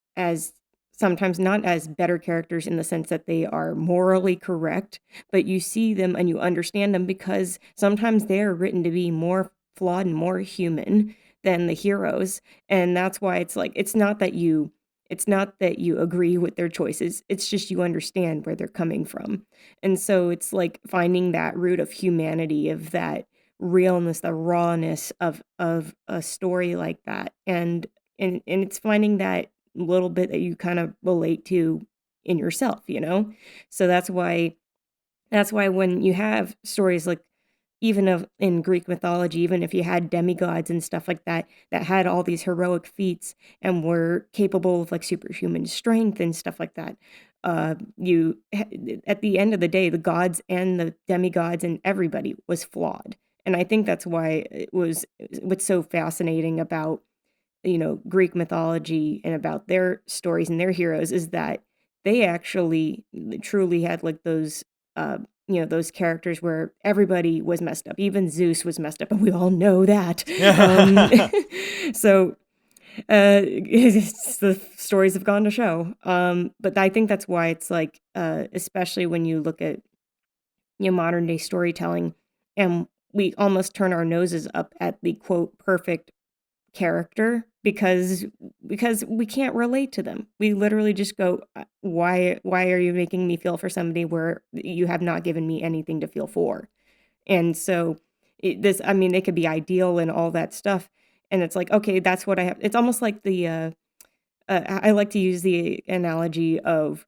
sometimes not as better characters in the sense that they are morally correct, but you see them and you understand them because sometimes they're written to be more flawed and more human than the heroes. And that's why it's like it's not that you agree with their choices, it's just you understand where they're coming from. And so it's like finding that root of humanity, of that realness, the rawness of a story like that. And it's finding that little bit that you kind of relate to in yourself, so that's why when you have stories like, even in Greek mythology, even if you had demigods and stuff like that had all these heroic feats and were capable of like superhuman strength and stuff like that, you at the end of the day, the gods and the demigods and everybody was flawed. And I think that's why what's so fascinating about Greek mythology and about their stories and their heroes is that they actually truly had like those those characters where everybody was messed up. Even Zeus was messed up, and we all know that. So the stories have gone to show. But I think that's why it's like, especially when you look at modern day storytelling, and we almost turn our noses up at the quote perfect character because we can't relate to them. We literally just go, why are you making me feel for somebody where you have not given me anything to feel for? And so they could be ideal and all that stuff, and it's like, okay, that's what I have. It's almost like I like to use the analogy of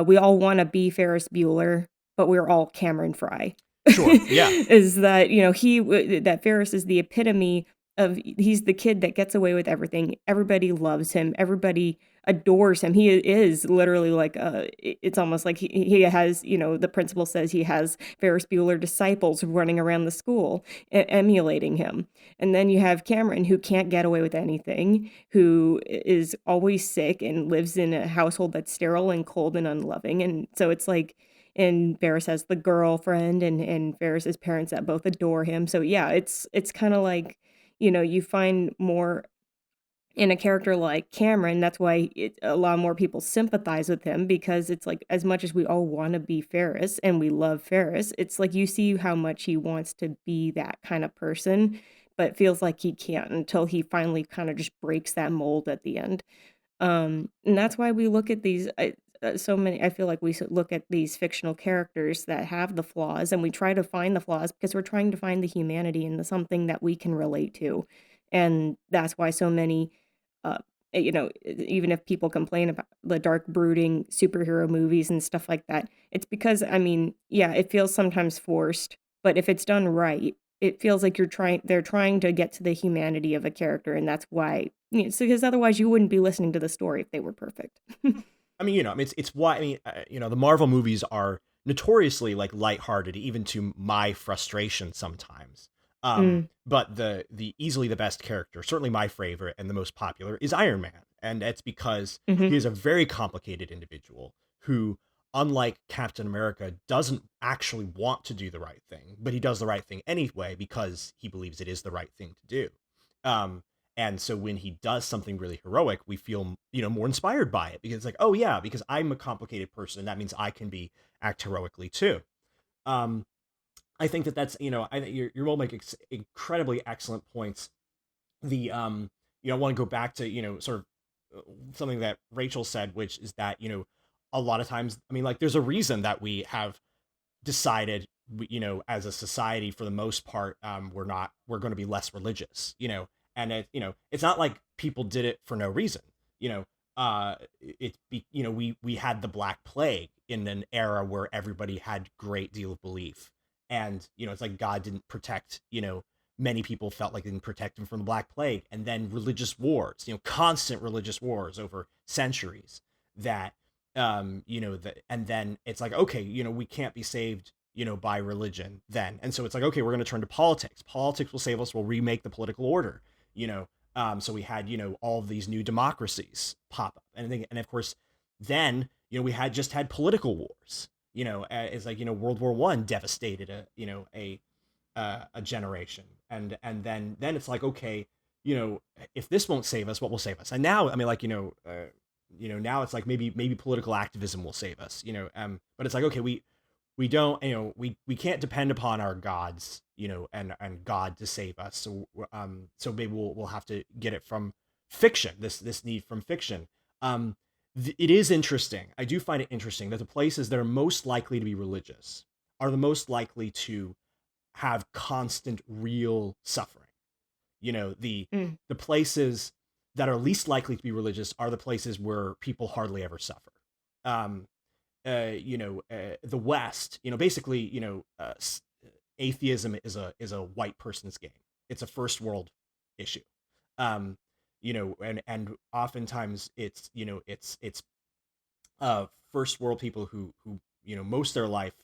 we all want to be Ferris Bueller, but we're all Cameron Fry. Sure, yeah. Is that, that Ferris is the epitome of, he's the kid that gets away with everything. Everybody loves him. Everybody adores him. He is literally like, it's almost like he has, the principal says he has Ferris Bueller disciples running around the school emulating him. And then you have Cameron, who can't get away with anything, who is always sick and lives in a household that's sterile and cold and unloving. And so it's like, and Ferris has the girlfriend and Ferris's parents that both adore him. So yeah, it's kind of like, you find more in a character like Cameron. That's why a lot more people sympathize with him, because it's like, as much as we all want to be Ferris and we love Ferris, it's like you see how much he wants to be that kind of person, but feels like he can't until he finally kind of just breaks that mold at the end. And that's why we look at these I feel like we look at these fictional characters that have the flaws, and we try to find the flaws because we're trying to find the humanity and something that we can relate to. And that's why so many, even if people complain about the dark, brooding superhero movies and stuff like that, it's because, it feels sometimes forced, but if it's done right, it feels like they're trying to get to the humanity of a character. And that's why, because otherwise you wouldn't be listening to the story if they were perfect. It's why, the Marvel movies are notoriously like lighthearted, even to my frustration sometimes. But the easily the best character, certainly my favorite and the most popular, is Iron Man. And it's because he is a very complicated individual who unlike Captain America, doesn't actually want to do the right thing, but he does the right thing anyway because he believes it is the right thing to do. Um, and so when he does something really heroic, we feel, more inspired by it because it's like, oh yeah, because I'm a complicated person, and that means I can act heroically too. Um, I think that's, I think your role makes incredibly excellent points. I want to go back to, sort of something that Rachel said, which is that, a lot of times, I mean, like, there's a reason that we have decided, as a society, for the most part, we're going to be less religious, and it's not like people did it for no reason, we had the Black Plague in an era where everybody had great deal of belief, and it's like God didn't protect, many people felt like they didn't protect them from the Black Plague, and then religious wars, constant religious wars over centuries that, and then it's like, okay, we can't be saved, by religion then. And so it's like, okay, we're going to turn to politics. Politics will save us. We'll remake the political order, so we had, all of these new democracies pop up. And of course, then, we had political wars, it's like, World War I devastated a generation. And then it's like, okay, if this won't save us, what will save us? And now, I mean, like, now it's like maybe political activism will save us, but it's like, okay, we don't, we can't depend upon our gods, and God to save us. So maybe we'll have to get it from fiction, this need from fiction. It is interesting. I do find it interesting that the places that are most likely to be religious are the most likely to have constant real suffering. The places that are least likely to be religious are the places where people hardly ever suffer. The West, basically, atheism is a white person's game. It's a first world issue. And oftentimes it's first world people who most of their life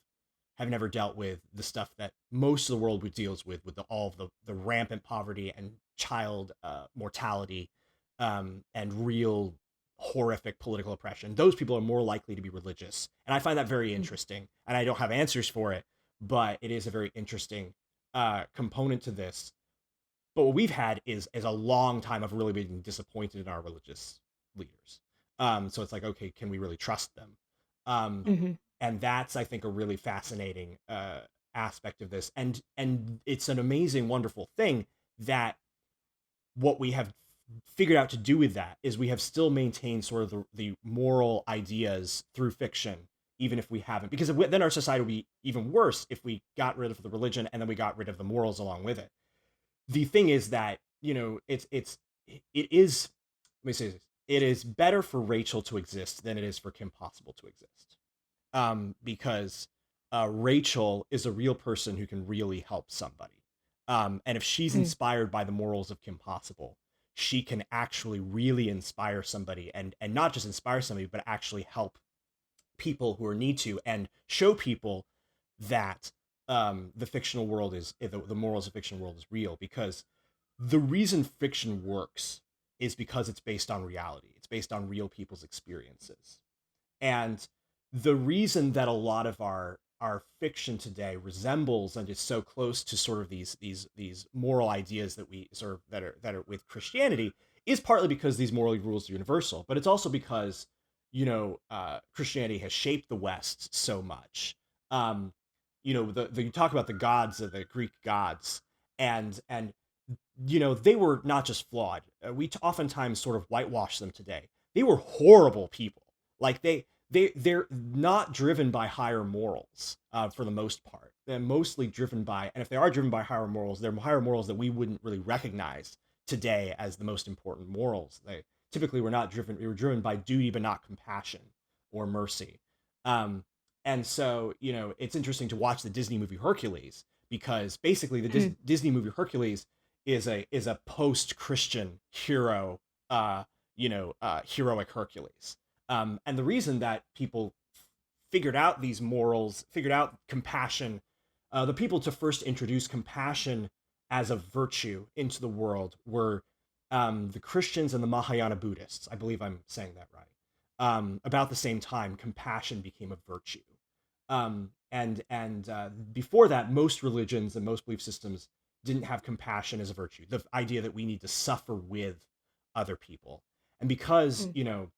have never dealt with the stuff that most of the world deals with all of the rampant poverty and child mortality, and real horrific political oppression. Those people are more likely to be religious. And I find that very interesting. And I don't have answers for it, but it is a very interesting component to this. But what we've had is a long time of really being disappointed in our religious leaders. So it's like, okay, can we really trust them? And that's, I think, a really fascinating aspect of this. And it's an amazing, wonderful thing that what we have figured out to do with that is we have still maintained sort of the moral ideas through fiction, even if we haven't, because then our society would be even worse if we got rid of the religion and then we got rid of the morals along with it. The thing is that, it is, let me say this, it is better for Rachel to exist than it is for Kim Possible to exist. Because Rachel is a real person who can really help somebody. And if she's inspired by the morals of Kim Possible, she can actually really inspire somebody, and not just inspire somebody, but actually help people who are need to, and show people that the fictional world is, the morals of fictional world is real. Because the reason fiction works is because it's based on reality. It's based on real people's experiences. And the reason that a lot of our fiction today resembles and is so close to sort of these moral ideas that we sort of that are with Christianity is partly because these moral rules are universal, but it's also because Christianity has shaped the West so much. You talk about the gods of the Greek gods, and they were not just flawed. We oftentimes sort of whitewash them today. They were horrible people. Like they're not driven by higher morals for the most part. They're mostly driven by, and if they are driven by higher morals, they're higher morals that we wouldn't really recognize today as the most important morals. They typically were not driven. We were driven by duty, but not compassion or mercy. And so it's interesting to watch the Disney movie Hercules, because basically the Disney movie Hercules is a post-Christian hero, heroic Hercules. And the reason that people figured out these morals, figured out compassion, the people to first introduce compassion as a virtue into the world were the Christians and the Mahayana Buddhists. I believe I'm saying that right. about the same time, compassion became a virtue. Before that, most religions and most belief systems didn't have compassion as a virtue. The idea that we need to suffer with other people, and because Mm.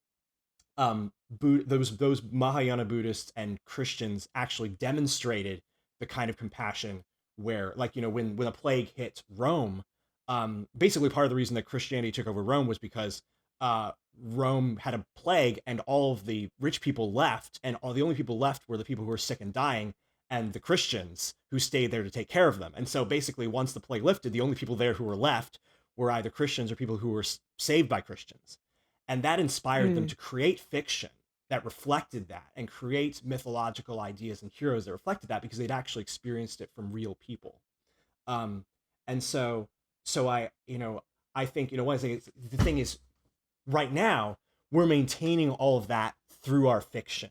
those Mahayana Buddhists and Christians actually demonstrated the kind of compassion where, like, when a plague hit Rome, basically part of the reason that Christianity took over Rome was because Rome had a plague and all of the rich people left, and the only people left were the people who were sick and dying, and the Christians who stayed there to take care of them. And so basically, once the plague lifted, the only people there who were left were either Christians or people who were saved by Christians. And that inspired them Mm. to create fiction that reflected that, and create mythological ideas and heroes that reflected that, because they'd actually experienced it from real people. Um, and so I think, one thing is, the thing is, right now we're maintaining all of that through our fiction.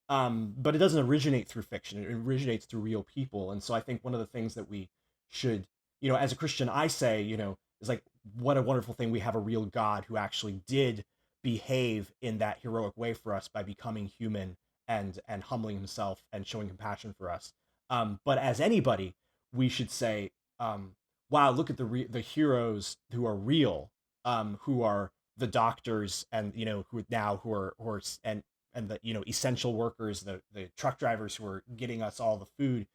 But it doesn't originate through fiction. It originates through real people. And so I think one of the things that we should, as a Christian, I say, is like, what a wonderful thing we have a real God who actually did behave in that heroic way for us by becoming human and humbling himself and showing compassion for us. But as anybody, we should say, wow, look at the heroes who are real, who are the doctors, and who are and the essential workers, the truck drivers who are getting us all the food,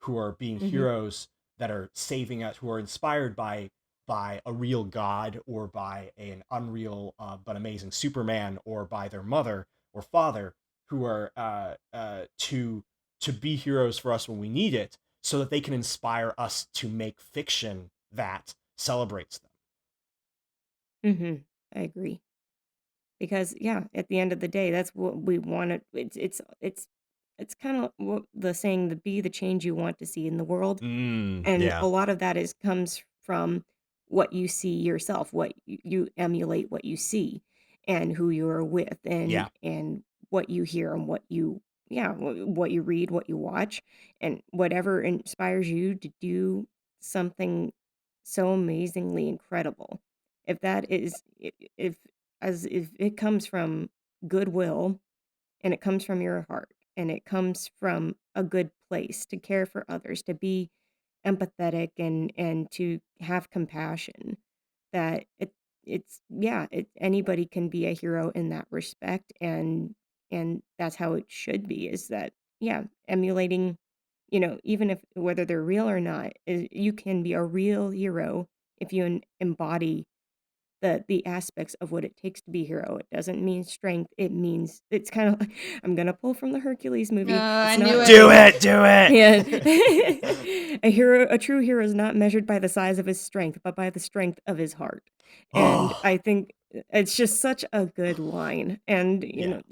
who are being Mm-hmm. heroes that are saving us, who are inspired by a real god, or by an unreal but amazing Superman, or by their mother or father, who are to be heroes for us when we need it, so that they can inspire us to make fiction that celebrates them. Mm-hmm. I agree. Because yeah, at the end of the day, that's what we want to. It's kind of what the saying, the be the change you want to see in the world. And Yeah. a lot of that comes from what you see yourself, what you emulate, what you see, and who you're with, Yeah. and what you hear, and what you what you read, what you watch, and whatever inspires you to do something so amazingly incredible. If that is if it comes from goodwill, and it comes from your heart, and it comes from a good place to care for others, to be empathetic, and to have compassion, that it's yeah, anybody can be a hero in that respect. And that's how it should be, is that yeah, emulating, even if whether they're real or not, you can be a real hero if you embody the aspects of what it takes to be a hero. It doesn't mean strength. It means, it's kind of I'm gonna pull from the Hercules movie. I It's knew not it. Do it. Do it. yeah. A true hero is not measured by the size of his strength, but by the strength of his heart. And Oh, I think it's just such a good line. And yeah.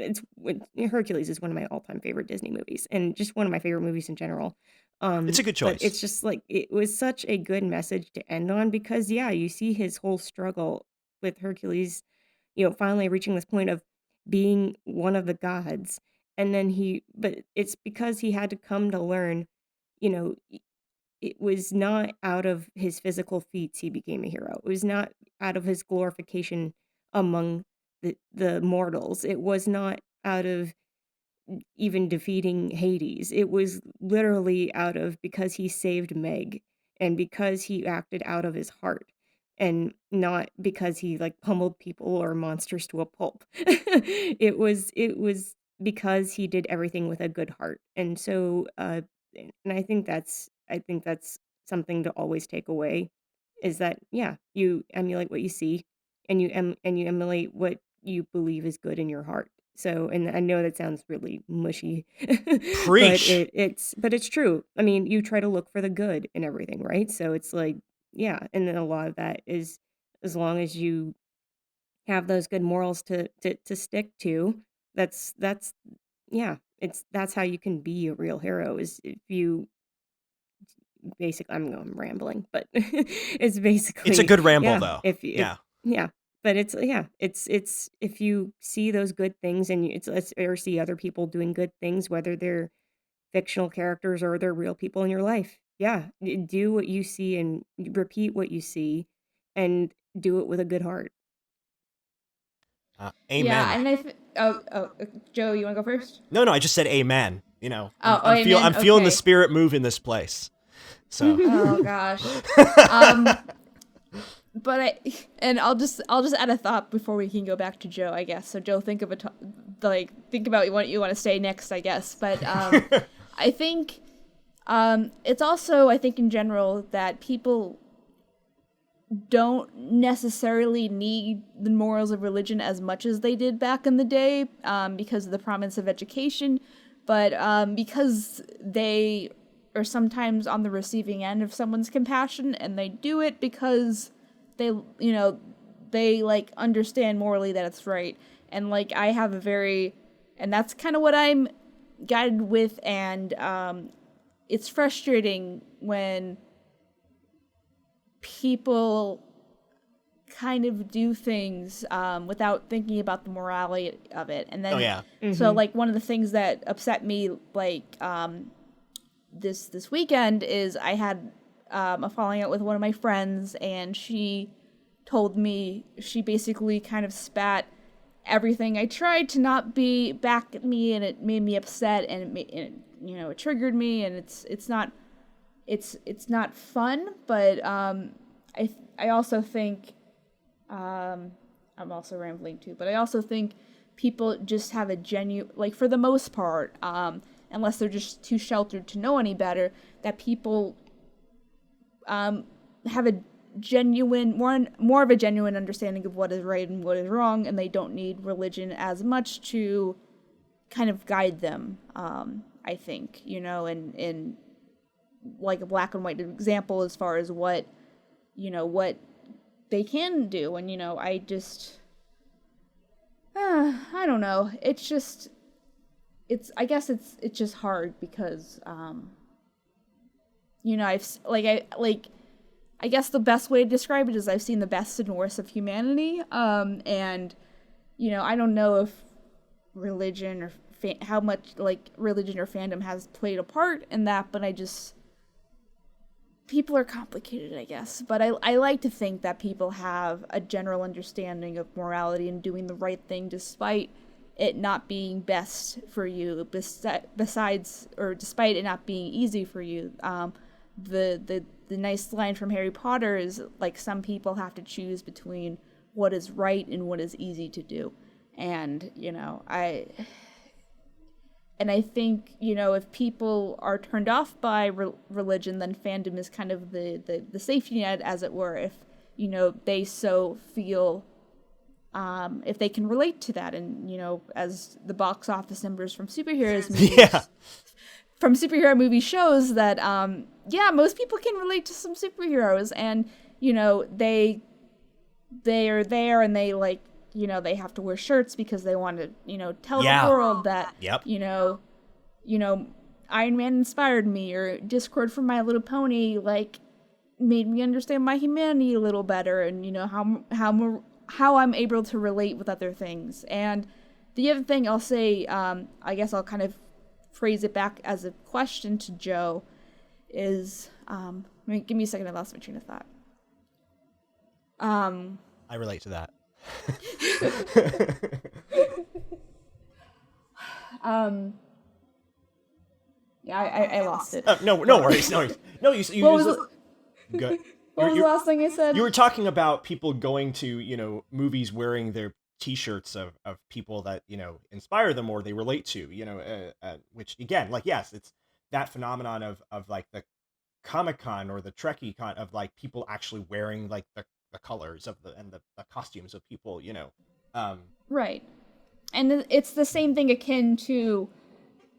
Hercules is one of my all-time favorite Disney movies, and just one of my favorite movies in general. It's a good But choice. it's just like, it was such a good message to end on, because yeah, you see his whole struggle with Hercules, finally reaching this point of being one of the gods. And then but it's because he had to come to learn, you know, it was not out of his physical feats he became a hero. It was not out of his glorification among the mortals. It was not out of even defeating Hades. It was literally out of, because he saved Meg, and because he acted out of his heart, and not because he like pummeled people or monsters to a pulp. It was because he did everything with a good heart. And so and I think that's something to always take away, is that yeah, you emulate what you see, and you emulate what you believe is good in your heart. So, and I know that sounds really mushy, but Preach. it's true. I mean, you try to look for the good in everything, right? So it's like, yeah, and then a lot of that is, as long as you have those good morals to stick to, that's yeah, that's how you can be a real hero, is if you basically, I'm rambling, but it's It's a basically, good ramble, yeah, though. if Yeah. yeah, but it's yeah, it's if you see those good things, and or see other people doing good things, whether they're fictional characters or they're real people in your life. Yeah, do what you see, and repeat what you see, and do it with a good heart. Amen. Yeah, and Joe, you want to go first? No, I just said amen. You know, I'm amen. feeling the Okay. spirit move in this place. So. Oh gosh. But I'll just add a thought before we can go back to Joe, I guess. So Joe, think about what you want to say next, I guess. But I think it's also, I think in general, that people don't necessarily need the morals of religion as much as they did back in the day, because of the promise of education, but because they are sometimes on the receiving end of someone's compassion, and they do it because they like understand morally that it's right. And like I have and that's kind of what I'm guided with, and it's frustrating when people kind of do things without thinking about the morality of it. And then so like one of the things that upset me like this weekend is I had a falling out with one of my friends, and she told me, she basically kind of spat everything I tried to not be back at me, and it made me upset, and it triggered me, and it's not fun, but I also think I'm also rambling too, but I also think people just have a genuine, like for the most part, unless they're just too sheltered to know any better, that people have a genuine, more of a genuine understanding of what is right and what is wrong, and they don't need religion as much to kind of guide them, I think, in like a black and white example as far as what they can do. And I just I don't know, I guess it's just hard because I guess the best way to describe it is I've seen the best and worst of humanity, and I don't know if religion or how much like religion or fandom has played a part in that, but people are complicated, I guess. But I like to think that people have a general understanding of morality and doing the right thing despite it not being best for you, despite it not being easy for you. The nice line from Harry Potter is like, some people have to choose between what is right and what is easy to do. And I think, if people are turned off by religion, then fandom is kind of the safety net, as it were, if, they so feel, if they can relate to that. And, as the box office numbers from superheroes movies, from superhero movie shows that, most people can relate to some superheroes, and, they are there, and they like, they have to wear shirts because they want to, tell the world that, Iron Man inspired me, or Discord from My Little Pony, like, made me understand my humanity a little better, and, how I'm able to relate with other things. And the other thing I'll say, I guess I'll kind of phrase it back as a question to Joe, is, give me a second, I lost my train of thought. I relate to that. I lost it. No worries. No, good. What was the last thing I said? You were talking about people going to, movies wearing their T-shirts of people that, inspire them or they relate to, which again, like, yes, it's that phenomenon of like the Comic-Con or the Trekkie con of like people actually wearing like the colors of the costumes of people, right. And it's the same thing akin to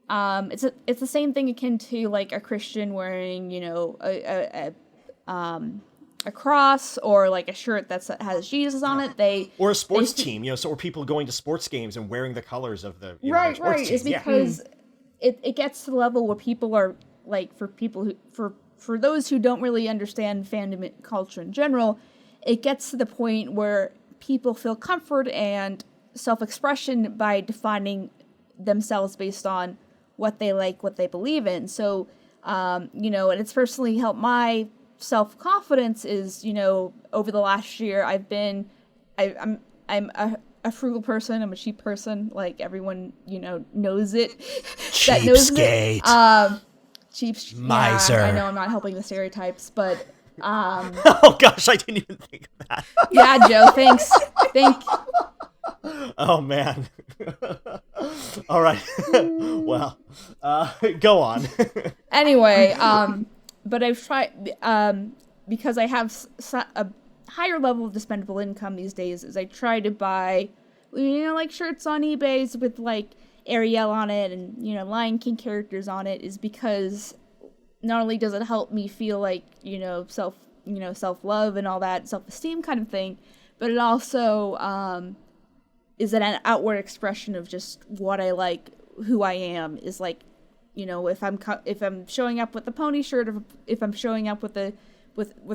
it's the same thing akin to like a Christian wearing, a cross, or like a shirt that has Jesus on it. Or a sports team, or people going to sports games and wearing the colors of the right. Team. It's because it gets to the level where people are like, for those who don't really understand fandom culture in general, it gets to the point where people feel comfort and self-expression by defining themselves based on what they like, what they believe in. So, and it's personally helped my self-confidence is, over the last year, I'm a a frugal person. I'm a cheap person. Like everyone, knows it. That knows it. Miser. Yeah, I know I'm not helping the stereotypes, but Oh gosh, I didn't even think of that. Yeah, Joe. Thanks. Oh man. All right. Well, go on. Anyway, but I've tried because I have a higher level of dispendable income these days. Is I try to buy, like shirts on eBay with like Ariel on it and Lion King characters on it, is because not only does it help me feel like self-love and all that, self-esteem kind of thing, but it also is an outward expression of just what I like, who I am. Is like, if I'm showing up with a pony shirt, or if I'm showing up with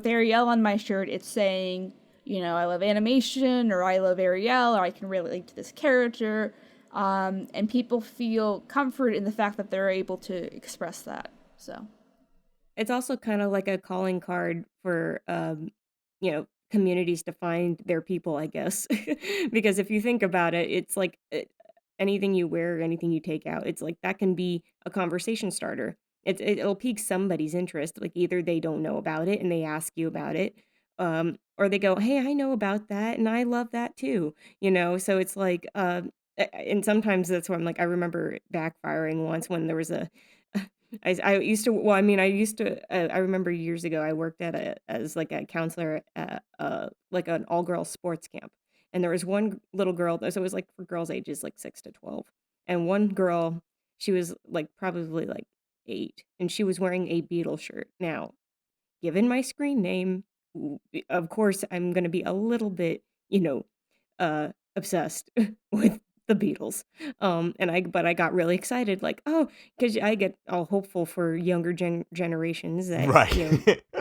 Ariel on my shirt, it's saying, I love animation, or I love Ariel, or I can relate to this character. And people feel comfort in the fact that they're able to express that. So It's also kind of like a calling card for, communities to find their people, I guess. Because if you think about it, it's like anything you wear, anything you take out, it's like that can be a conversation starter. It'll pique somebody's interest. Like either they don't know about it and they ask you about it, or they go, "Hey, I know about that and I love that too." So it's like, and sometimes that's why I'm like, I remember backfiring once when there was a I used to, well, I mean, I remember years ago, I worked as like a counselor at like an all girls sports camp. And there was one little girl, so it was like for girls ages like 6 to 12. And one girl, she was like probably like 8, and she was wearing a Beatles shirt. Now, given my screen name, of course, I'm going to be a little bit, obsessed with the Beatles. But I got really excited, like, oh, because I get all hopeful for younger generations that Right.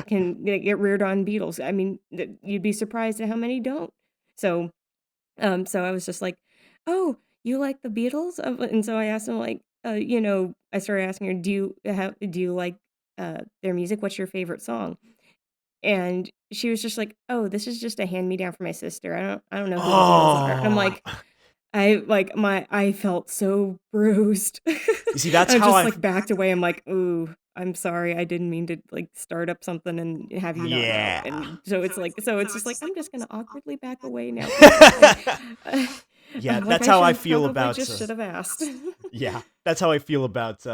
can get reared on Beatles. I mean, you'd be surprised at how many don't. So, so I was just like, oh, you like the Beatles? And so I asked him, like, I started asking her, do you like their music? What's your favorite song? And she was just like, "Oh, this is just a hand me down for my sister. I don't know who the Beatles are." And I'm Oh, like, I felt so bruised. you see, that's I how just I. like backed away. I'm like, "Ooh, I'm sorry. I didn't mean to like start up something and have you not know." Yeah. And so it's just like I'm just gonna awkwardly back away now. 'Cause it's like, Yeah, like that's I how I should feel probably about. just should have asked. Yeah, that's how I feel about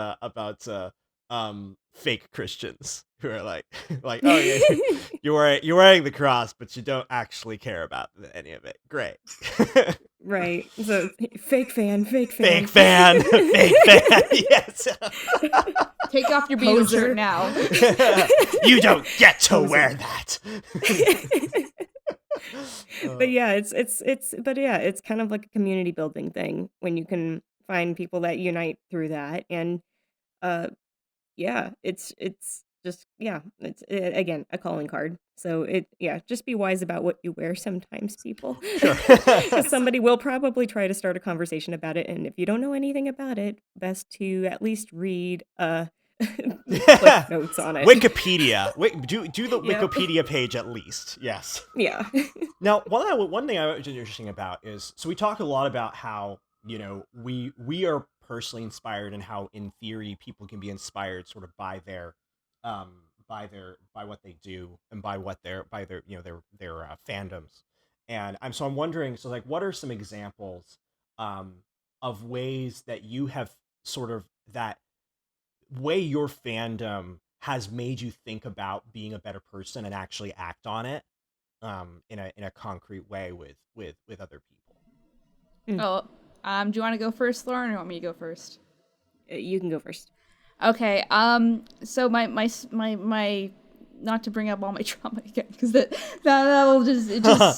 fake Christians who are like like, oh yeah, you're wearing the cross, but you don't actually care about any of it. Great. Right. So fake fan. Fake fan. Fake fan. Yes. take off your Beatles Poser. shirt now. You don't get to Poser. wear that. But yeah, it's kind of like a community building thing when you can find people that unite through that. And uh yeah, it's just, yeah, it's again a calling card. So just be wise about what you wear sometimes, people. Sure. Because somebody will probably try to start a conversation about it, and if you don't know anything about it, best to at least read like notes on it. Wikipedia. Do the Yep. Wikipedia page at least. Yes. Yeah. Now, one thing I was interesting about is, so we talk a lot about how, we are personally inspired, and how in theory people can be inspired sort of by what they do, and by their fandoms. And I'm wondering, so like, what are some examples of ways that you have sort of that way your fandom has made you think about being a better person and actually act on it in a concrete way with other people? Oh, do you want to go first, Lauren, or you want me to go first? You can go first. Okay. So my not to bring up all my trauma again, because that will just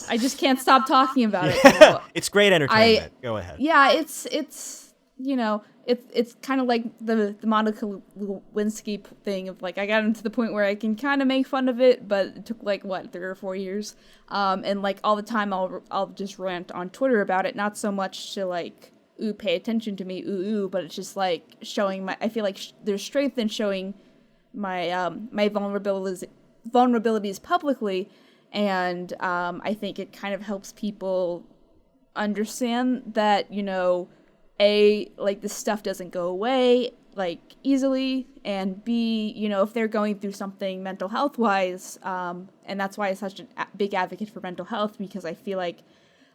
I just can't stop talking about it. It's great entertainment. Go ahead. Yeah, it's it's kind of like the Monica Lewinsky thing of like, I got into the point where I can kind of make fun of it, but it took like 3 or 4 years, and like all the time I'll just rant on Twitter about it, not so much to like, ooh, pay attention to me, ooh, but it's just like showing I feel like there's strength in showing my my vulnerabilities publicly, and I think it kind of helps people understand that, like, this stuff doesn't go away, like, easily, and B, if they're going through something mental health wise, and that's why I'm such a big advocate for mental health, because I feel like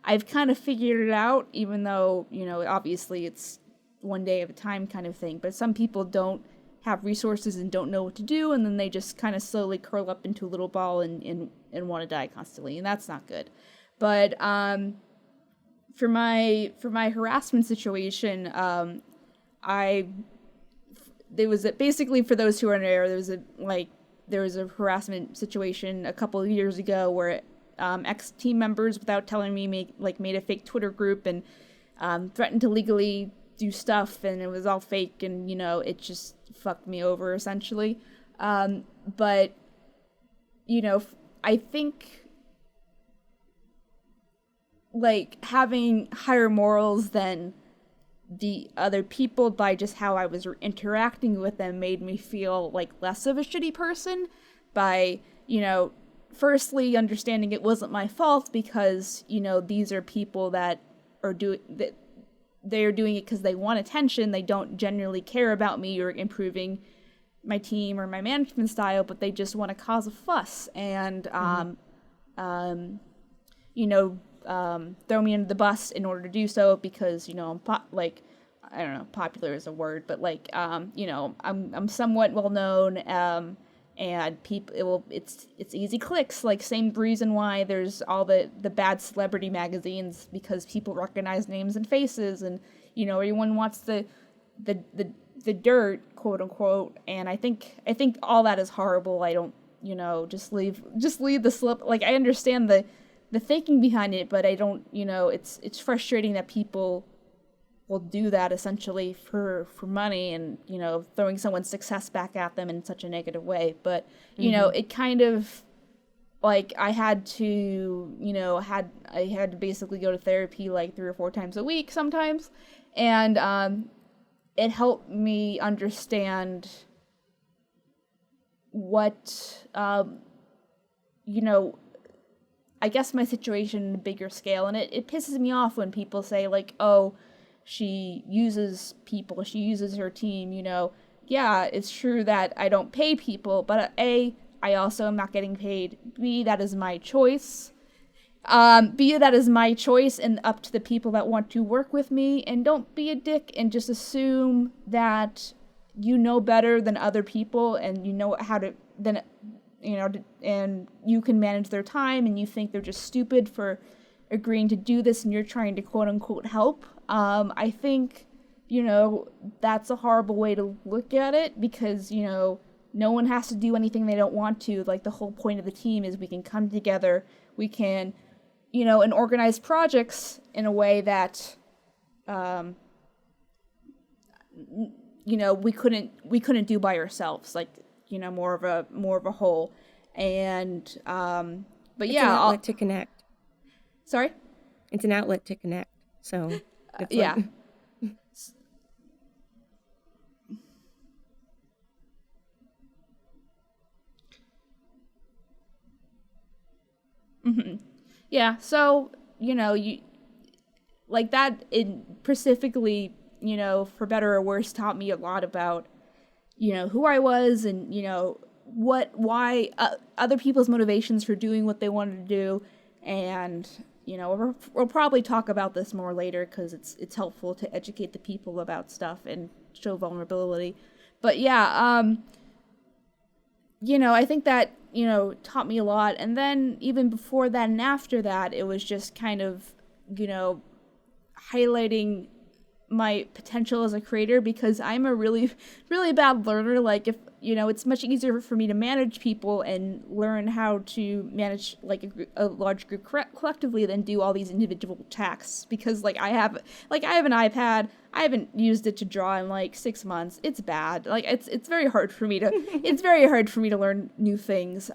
I've kind of figured it out, even though, obviously it's one day at a time kind of thing, but some people don't have resources and don't know what to do, and then they just kind of slowly curl up into a little ball and want to die constantly, and that's not good. But for my harassment situation, there was basically, for those who are unaware, there was a harassment situation a couple of years ago where ex-team members, without telling me, made a fake Twitter group and threatened to legally do stuff, and it was all fake, and it just fucked me over essentially. But I think, like, having higher morals than the other people by just how I was interacting with them made me feel like less of a shitty person by, firstly understanding it wasn't my fault, because, these are people that are they're doing it because they want attention. They don't generally care about me or improving my team or my management style, but they just want to cause a fuss and, throw me under the bus in order to do so, because, I'm I don't know, popular is a word, but I'm somewhat well known, and people, it's easy clicks, like, same reason why there's all the bad celebrity magazines, because people recognize names and faces, and everyone wants the dirt, quote unquote. And I think all that is horrible. I don't, just leave the slip. Like, I understand the thinking behind it, but I don't, it's frustrating that people will do that essentially for money, and throwing someone's success back at them in such a negative way. But it kind of, like, I had to basically go to therapy like 3 or 4 times a week sometimes, and it helped me understand what I guess my situation on a bigger scale. And it pisses me off when people say, like, oh, she uses people, she uses her team, Yeah, it's true that I don't pay people, but A, I also am not getting paid. B, that is my choice. That is my choice, and up to the people that want to work with me. And don't be a dick and just assume that you know better than other people, and you know how to, then, and you can manage their time, and you think they're just stupid for agreeing to do this, and you're trying to quote unquote help. I think, that's a horrible way to look at it, because, no one has to do anything they don't want to. Like, the whole point of the team is we can come together, we can, and organize projects in a way that, we couldn't do by ourselves, like, more of a whole. And, but it's yeah. an outlet to connect. Sorry? It's an outlet to connect, so. Yeah. Mm-hmm. Yeah, so, you, like, that, it specifically, for better or worse, taught me a lot about, who I was, and, why other people's motivations for doing what they wanted to do. And, we'll probably talk about this more later, because it's helpful to educate the people about stuff and show vulnerability. But yeah, I think that, taught me a lot. And then even before that and after that, it was just kind of, highlighting my potential as a creator, because I'm a really, really bad learner. Like, if, it's much easier for me to manage people and learn how to manage, like, a large group collectively than do all these individual tasks, because, like, I have an iPad. I haven't used it to draw in like 6 months. It's bad. Like, it's very hard for me to learn new things.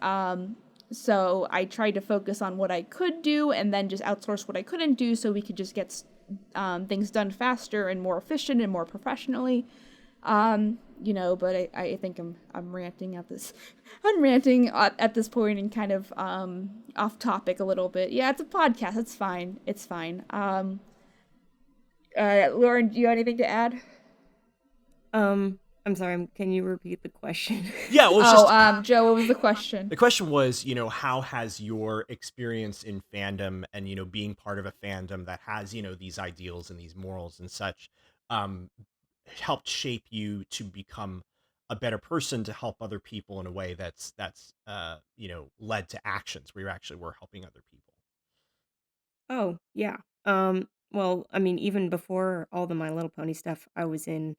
So I tried to focus on what I could do, and then just outsource what I couldn't do, so we could just get things done faster and more efficient and more professionally. But I think I'm ranting at this I'm ranting at this point and kind of off topic a little bit. Yeah, it's a podcast. It's fine. It's fine. Lauren, do you have anything to add? I'm sorry, can you repeat the question? Yeah, well, Joe, what was the question? the question was, how has your experience in fandom and, being part of a fandom that has, these ideals and these morals and such, um, helped shape you to become a better person to help other people in a way that's led to actions where you actually were helping other people. Oh, yeah. Well, I mean, even before all the My Little Pony stuff, I was in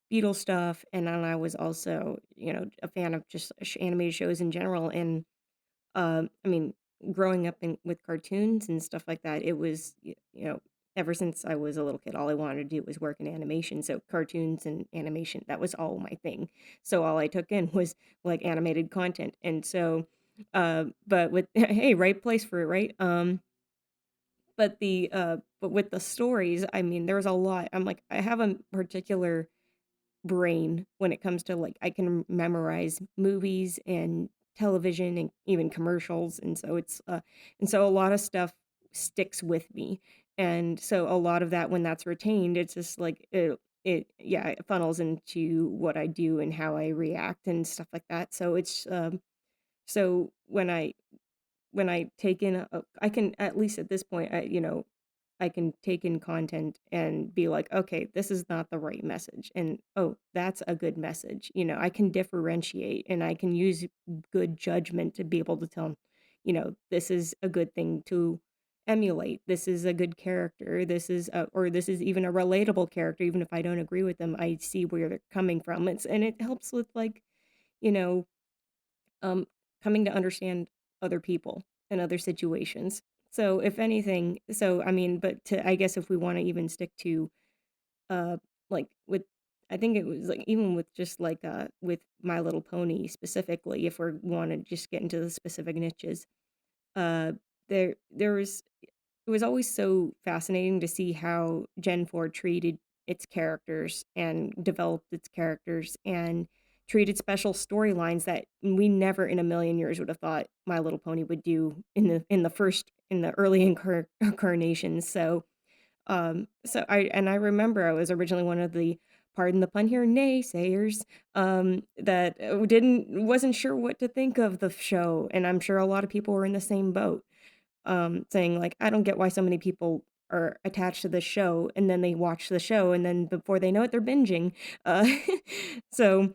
Beetle stuff, and then I was also, a fan of just animated shows in general. And I mean, growing up with cartoons and stuff like that, it was, ever since I was a little kid, all I wanted to do was work in animation. So cartoons and animation, that was all my thing. So all I took in was like animated content. And so, but with, hey, right place for it, right? But with the stories, I mean, there's a lot. I'm like, I have a particular brain when it comes to like I can memorize movies and television and even commercials, and so a lot of stuff sticks with me. And so a lot of that, when that's retained, it's just like it funnels into what I do and how I react and stuff like that. So it's so when I take in I can, at least at this point, I can take in content and be like, okay, this is not the right message. And oh, that's a good message. I can differentiate and I can use good judgment to be able to tell, this is a good thing to emulate. This is a good character. Or this is even a relatable character. Even if I don't agree with them, I see where they're coming from. And it helps with like, you know, um, coming to understand other people and other situations. So if anything, so I mean, but I guess if we want to even stick to uh like with I think it was like even with just like with My Little Pony specifically, if we want to just get into the specific niches, uh there was it was always so fascinating to see how Gen 4 treated its characters and developed its characters and treated special storylines that we never in a million years would have thought My Little Pony would do in the early incarnations. So I remember I was originally one of the, pardon the pun here, naysayers, that wasn't sure what to think of the show, and I'm sure a lot of people were in the same boat, saying like, I don't get why so many people are attached to the show, and then they watch the show, and then before they know it, they're binging. Uh, so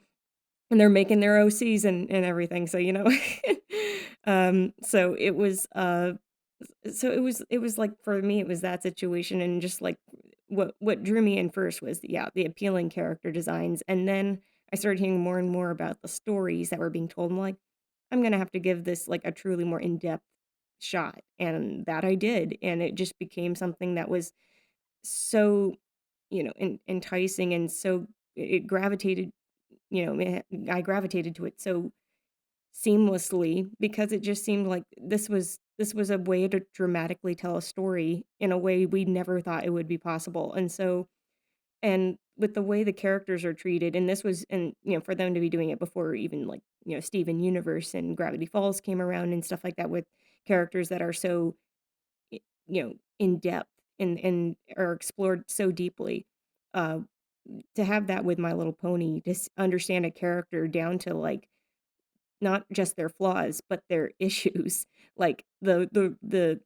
and they're making their OCs and everything. So so it was like, for me it was that situation, and just like what drew me in first was the appealing character designs, and then I started hearing more and more about the stories that were being told. I'm like, I'm gonna have to give this like a truly more in-depth shot, and that I did, and it just became something that was so enticing, and so it gravitated I gravitated to it so seamlessly, because it just seemed like this was a way to dramatically tell a story in a way we never thought it would be possible. And with the way the characters are treated, and this was, and for them to be doing it before even like Steven Universe and Gravity Falls came around and stuff like that, with characters that are so in depth and are explored so deeply, uh to have that with My Little Pony, to understand a character down to like not just their flaws but their issues, like the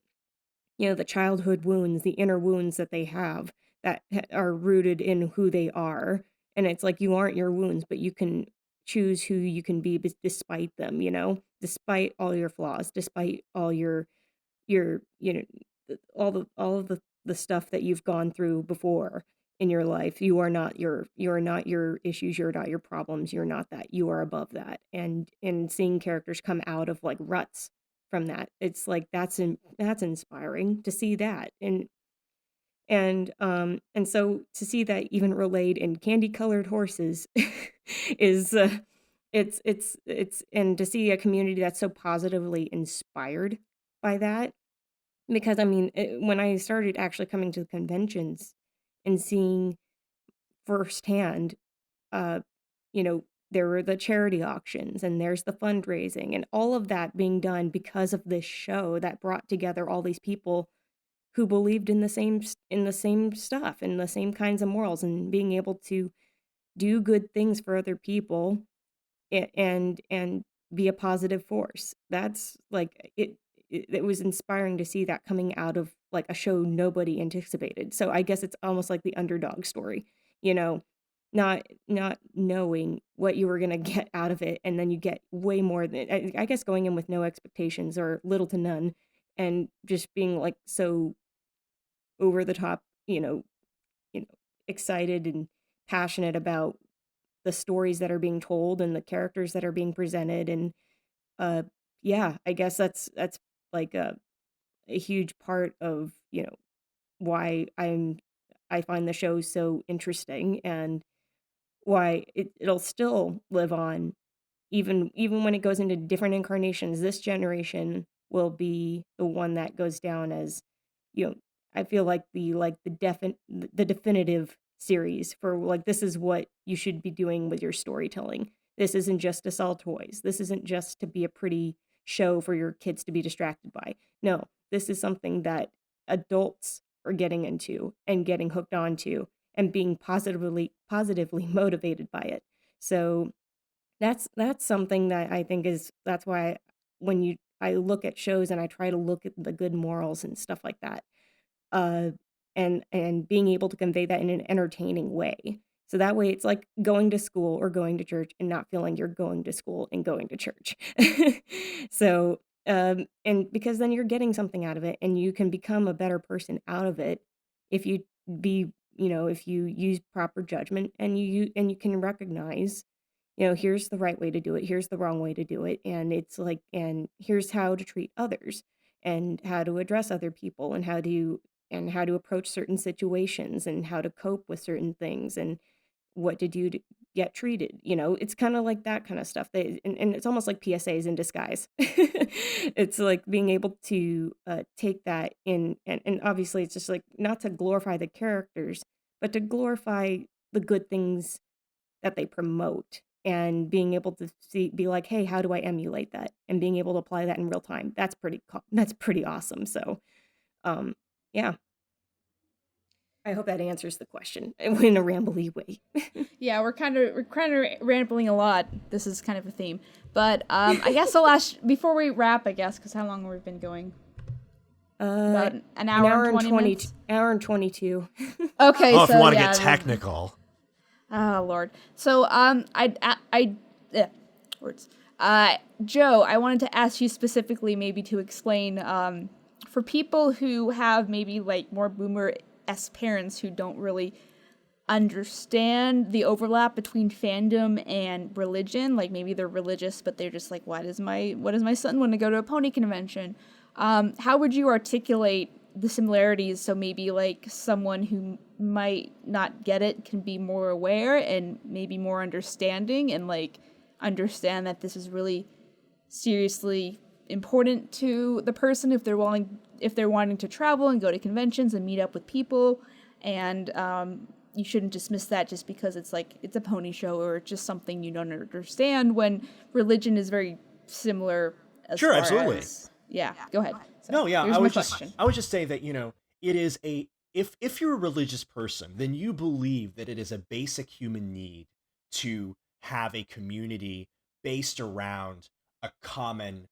childhood wounds, the inner wounds that they have, that are rooted in who they are. And it's like, you aren't your wounds, but you can choose who you can be despite them, despite all your flaws, despite all your all of the stuff that you've gone through before in your life. You are not your issues, you're not your problems, you're not that, you are above that. And seeing characters come out of like ruts from that, it's like that's inspiring to see that. And so to see that even relayed in candy colored horses is it's and to see a community that's so positively inspired by that. Because I mean, when I started actually coming to the conventions and seeing firsthand, uh, there were the charity auctions and there's the fundraising and all of that being done because of this show that brought together all these people who believed in the same stuff and the same kinds of morals and being able to do good things for other people and be a positive force. That's like it was inspiring to see that coming out of like a show nobody anticipated. So I guess it's almost like the underdog story, you know, not knowing what you were going to get out of it, and then you get way more than I guess going in with no expectations or little to none, and just being like so over the top, excited and passionate about the stories that are being told and the characters that are being presented. And uh yeah, I guess that's like a huge part of why I find the show so interesting, and why it'll still live on even when it goes into different incarnations. This generation will be the one that goes down as, you know, I feel like the definitive series for like, this is what you should be doing with your storytelling. This isn't just to sell toys. This isn't just to be a pretty show for your kids to be distracted by. No, this is something that adults are getting into and getting hooked onto and being positively motivated by it. So that's something that I think that's why when I look at shows and I try to look at the good morals and stuff like that, uh, and being able to convey that in an entertaining way. So that way it's like going to school or going to church and not feeling you're going to school and going to church. So, and because then you're getting something out of it and you can become a better person out of it if you if you use proper judgment and you can recognize, here's the right way to do it, here's the wrong way to do it, and it's like, and here's how to treat others and how to address other people and how to approach certain situations and how to cope with certain things and what to do to get treated. It's kind of like that kind of stuff. And it's almost like PSAs in disguise. It's like being able to take that in, and obviously it's just like not to glorify the characters, but to glorify the good things that they promote, and being able to be like, hey, how do I emulate that? And being able to apply that in real time. That's pretty awesome. So, yeah, I hope that answers the question in a rambly way. Yeah, we're kind of rambling a lot. This is kind of a theme, but I guess I'll ask before we wrap. I guess because how long have we been going? About an hour and 20 minutes? Hour and 22. Okay, oh, so if you want to yeah, get technical. Oh Lord. So words. Joe, I wanted to ask you specifically, maybe to explain, for people who have maybe like more boomer-esque parents who don't really understand the overlap between fandom and religion. Like maybe they're religious, but they're just like, why does my son want to go to a pony convention? How would you articulate the similarities so maybe like someone who might not get it can be more aware and maybe more understanding, and like understand that this is really seriously important to the person if they're wanting to travel and go to conventions and meet up with people, and you shouldn't dismiss that just because it's like it's a pony show or just something you don't understand, when religion is very similar as Sure, far absolutely. as, yeah, go ahead. So, No, yeah, here's I my would question. just say that, it is if you're a religious person, then you believe that it is a basic human need to have a community based around a common,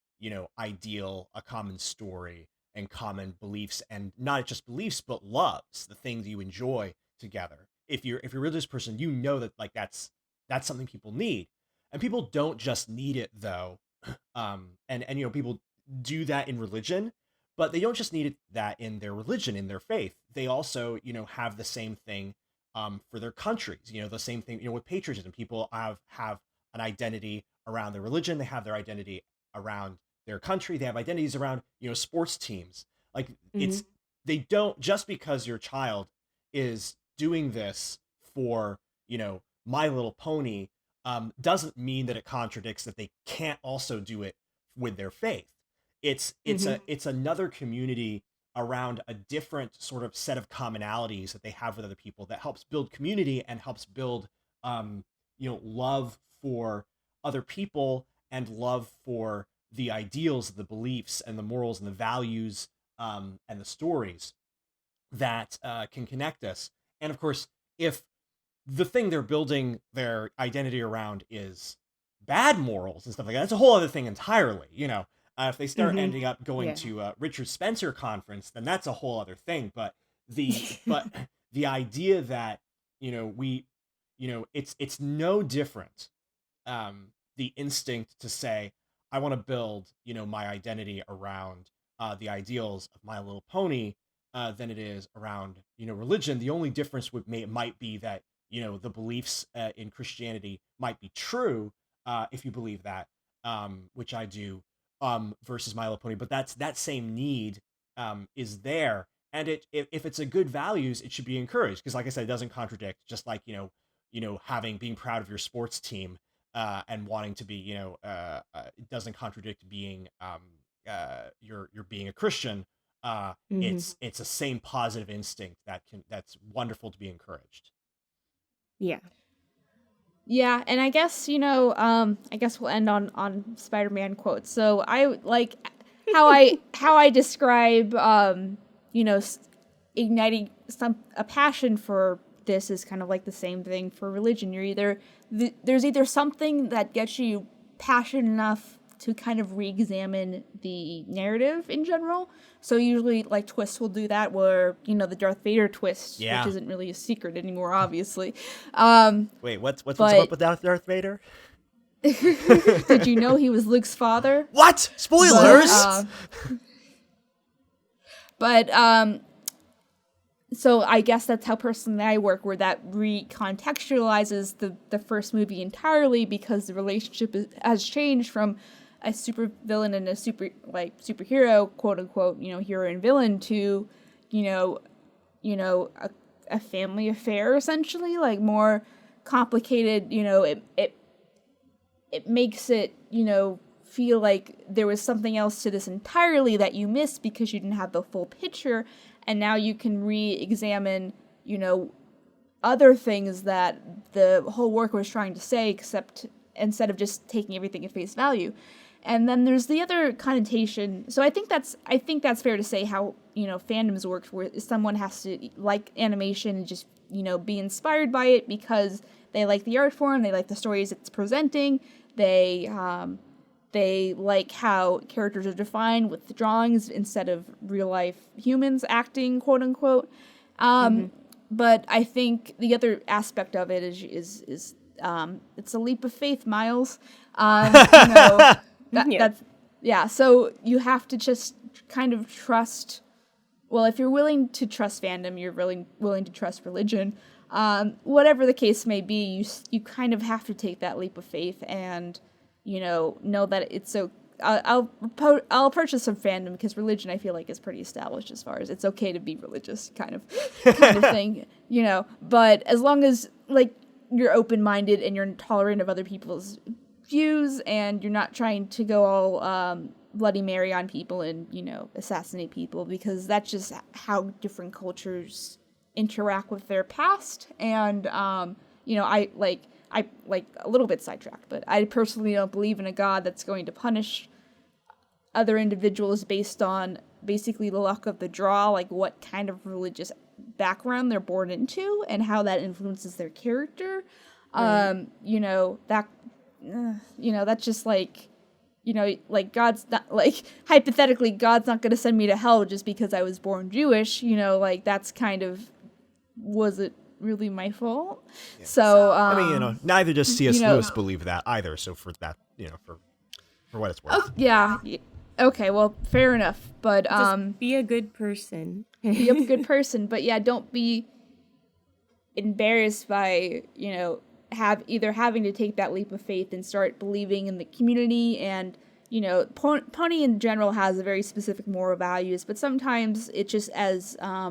ideal, a common story and common beliefs, and not just beliefs, but loves, the things you enjoy together. If you're a religious person, you know that like that's something people need. And people don't just need it though. And people do that in religion, but they don't just need that in their religion, in their faith. They also, have the same thing for their countries. The same thing, with patriotism. People have an identity around their religion. They have their identity around their country. They have identities around, sports teams. Like it's they don't, just because your child is doing this for, My Little Pony, doesn't mean that it contradicts that they can't also do it with their faith. It's another community around a different sort of set of commonalities that they have with other people that helps build community and helps build love for other people and love for the ideals, the beliefs, and the morals and the values, and the stories that can connect us. And of course, if the thing they're building their identity around is bad morals and stuff like that, that's a whole other thing entirely. If they start ending up going to a Richard Spencer conference, then that's a whole other thing. But the idea that it's no different, the instinct to say, I want to build my identity around the ideals of My Little Pony than it is around religion. The only difference might be that the beliefs in Christianity might be true if you believe that, which I do, versus My Little Pony. But that same need is there, and if it's a good values, it should be encouraged, because like I said, it doesn't contradict. Just like being proud of your sports team and wanting to be it doesn't contradict being you're being a Christian. It's a same positive instinct that's wonderful to be encouraged. Yeah, and I guess I guess we'll end on Spider-Man quotes. So I like how I describe igniting a passion for this is kind of like the same thing for religion. There's either something that gets you passionate enough to kind of re-examine the narrative in general. So usually, like, twists will do that, where the Darth Vader twist, which isn't really a secret anymore, obviously. Wait, what's up with Darth Vader? Did you know he was Luke's father? What? Spoilers! So I guess that's how personally I work, where that recontextualizes the first movie entirely, because the relationship has changed from a super villain and a superhero, quote unquote, hero and villain, to a family affair, essentially, like more complicated. It makes it feel like there was something else to this entirely that you missed because you didn't have the full picture, and now you can re-examine other things that the whole work was trying to say, except instead of just taking everything at face value. And then there's the other connotation. So I think that's fair to say how fandoms work, where someone has to like animation and just be inspired by it because they like the art form, they like the stories it's presenting, they like how characters are defined with the drawings instead of real life humans acting, quote unquote. But I think the other aspect of it is it's a leap of faith, Miles. So you have to just kind of trust. Well, if you're willing to trust fandom, you're really willing to trust religion. Whatever the case may be, you kind of have to take that leap of faith and know that it's so. I'll purchase some fandom, because religion, I feel like, is pretty established as far as it's okay to be religious, kind of thing, But as long as you're open-minded and you're tolerant of other people's views, and you're not trying to go all Bloody Mary on people and assassinate people, because that's just how different cultures interact with their past. And I a little bit sidetracked, but I personally don't believe in a God that's going to punish other individuals based on basically the luck of the draw, like what kind of religious background they're born into and how that influences their character. Right. That's just God's not, hypothetically, God's not going to send me to hell just because I was born Jewish, that's kind of, was it really my fault? Yeah. So, neither does C.S. Lewis believe that either. So for that, for what it's worth. Oh, yeah. Okay, well, fair enough. But, just be a good person. Be a good person. But yeah, don't be embarrassed by, having to take that leap of faith and start believing in the community. And Pony in general has a very specific moral values, but sometimes it's just as I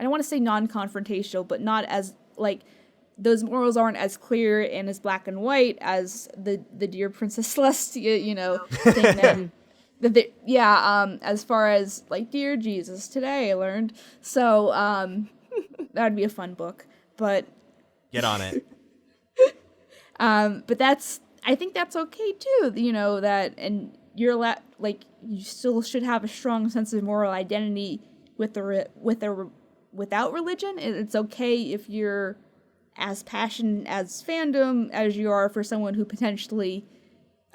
don't want to say non-confrontational, but not as those morals aren't as clear and as black and white as the Dear Princess Celestia, thing that as far as Dear Jesus, today I learned. So that'd be a fun book. but Get on it. but I think that's okay too. That, and you're you still should have a strong sense of moral identity without religion. It's okay if you're as passionate as fandom as you are for someone who potentially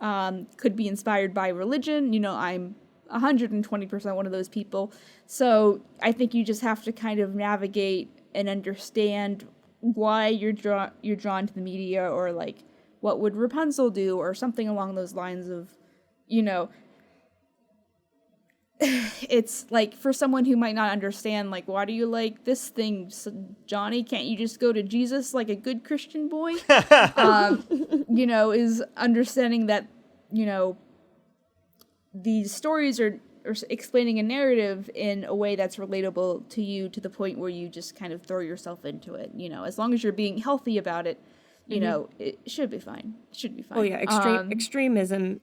could be inspired by religion. I'm 120% one of those people. So I think you just have to kind of navigate and understand why you're drawn to the media, or like what would Rapunzel do, or something along those lines of, it's like for someone who might not understand, like, why do you like this thing, Johnny? Can't you just go to Jesus like a good Christian boy? Is understanding that, these stories are explaining a narrative in a way that's relatable to you, to the point where you just kind of throw yourself into it. As long as you're being healthy about it, it should be fine. Oh yeah, extremism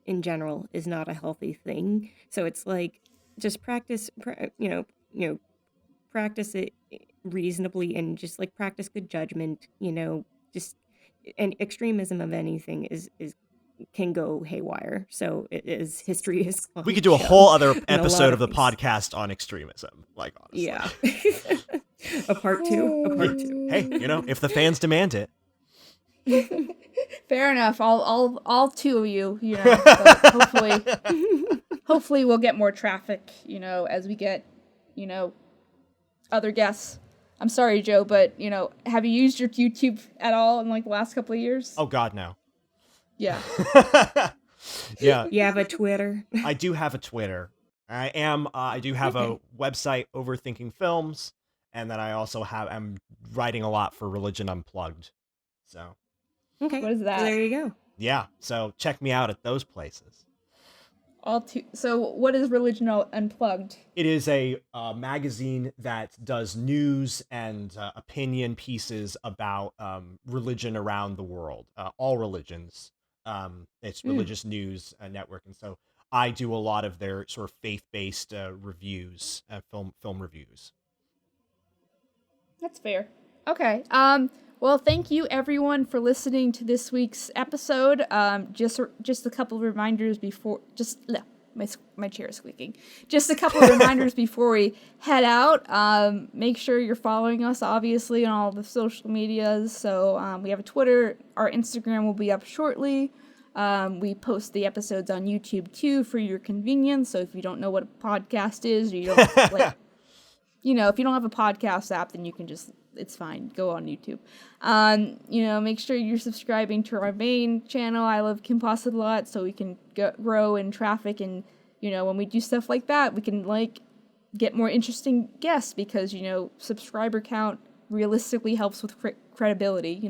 in general is not a healthy thing. So it's like, just practice it reasonably, and just like practice good judgment. And extremism of anything can go haywire. So history is. We could do a whole other episode of the podcast on extremism. Like, honestly. Yeah. A part two. Hey, if the fans demand it. Fair enough. All two of you. But hopefully we'll get more traffic. As we get, other guests. I'm sorry, Joe, but have you used your YouTube at all in like the last couple of years? Oh God, no. Yeah. Yeah. You have a Twitter? I do have a Twitter. I do have a website, Overthinking Films, and then I'm writing a lot for Religion Unplugged. So. Okay. What is that? There you go. Yeah. So check me out at those places. So what is Religion Unplugged? It is a magazine that does news and opinion pieces about religion around the world, all religions. It's religious news network, and so I do a lot of their sort of faith-based reviews, film reviews. That's fair. Okay. Well, thank you everyone for listening to this week's episode. Just a couple of reminders before. My chair is squeaking. Just a couple of reminders before we head out. Make sure you're following us, obviously, on all the social medias. So we have a Twitter. Our Instagram will be up shortly. We post the episodes on YouTube too for your convenience. So if you don't know what a podcast is, or you don't if you don't have a podcast app, then you can it's fine. Go on YouTube. Make sure you're subscribing to our main channel, I Love Kim Possible a lot, so we can grow in traffic, and when we do stuff like that, we can get more interesting guests, because subscriber count realistically helps with credibility.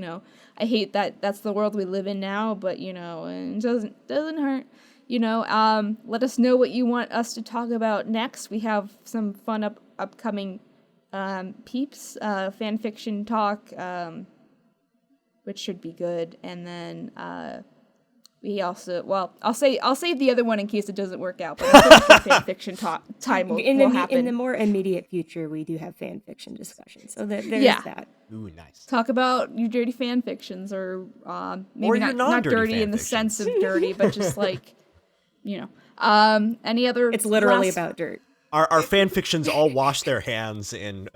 I hate that that's the world we live in now, but it doesn't hurt. Let us know what you want us to talk about next. We have some fun upcoming peeps, fan fiction talk, which should be good. And then we also, I'll save the other one in case it doesn't work out, but I'm pretty sure fan fiction time will happen. In the more immediate future, we do have fan fiction discussions, so there's that. Ooh, nice. Talk about your dirty fan fictions, or maybe not dirty in the sense of dirty, but just any other. It's literally about dirt. Our fan fictions all wash their hands in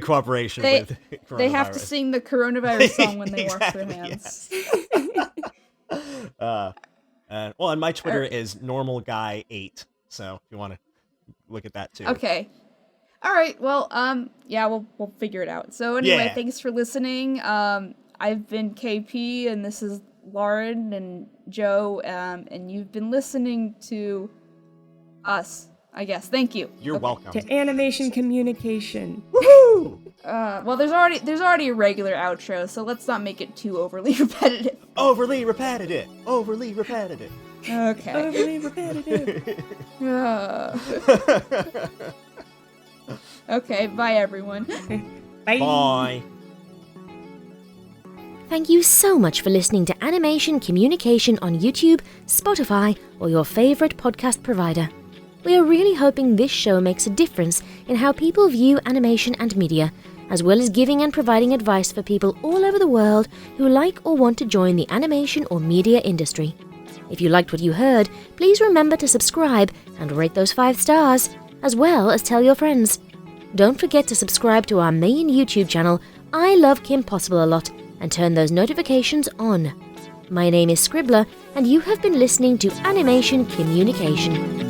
cooperation with coronavirus. They have to sing the coronavirus song when they wash their hands. Yes. And my Twitter is normalguy8, so if you want to look at that too. Okay. All right. Well, we'll figure it out. So anyway, Thanks for listening. I've been KP, and this is Lauren and Joe, and you've been listening to us, I guess. Thank you. You're welcome. To Animation Kimmunication. Woohoo! Well, there's already a regular outro, so let's not make it too overly repetitive. Overly repetitive. Okay. Overly repetitive. Okay, bye everyone. Bye. Bye. Thank you so much for listening to Animation Kimmunication on YouTube, Spotify, or your favorite podcast provider. We are really hoping this show makes a difference in how people view animation and media, as well as giving and providing advice for people all over the world who like or want to join the animation or media industry. If you liked what you heard, please remember to subscribe and rate those 5 stars, as well as tell your friends. Don't forget to subscribe to our main YouTube channel, I Love Kim Possible a Lot, and turn those notifications on. My name is Scribbler, and you have been listening to Animation Kimmunication.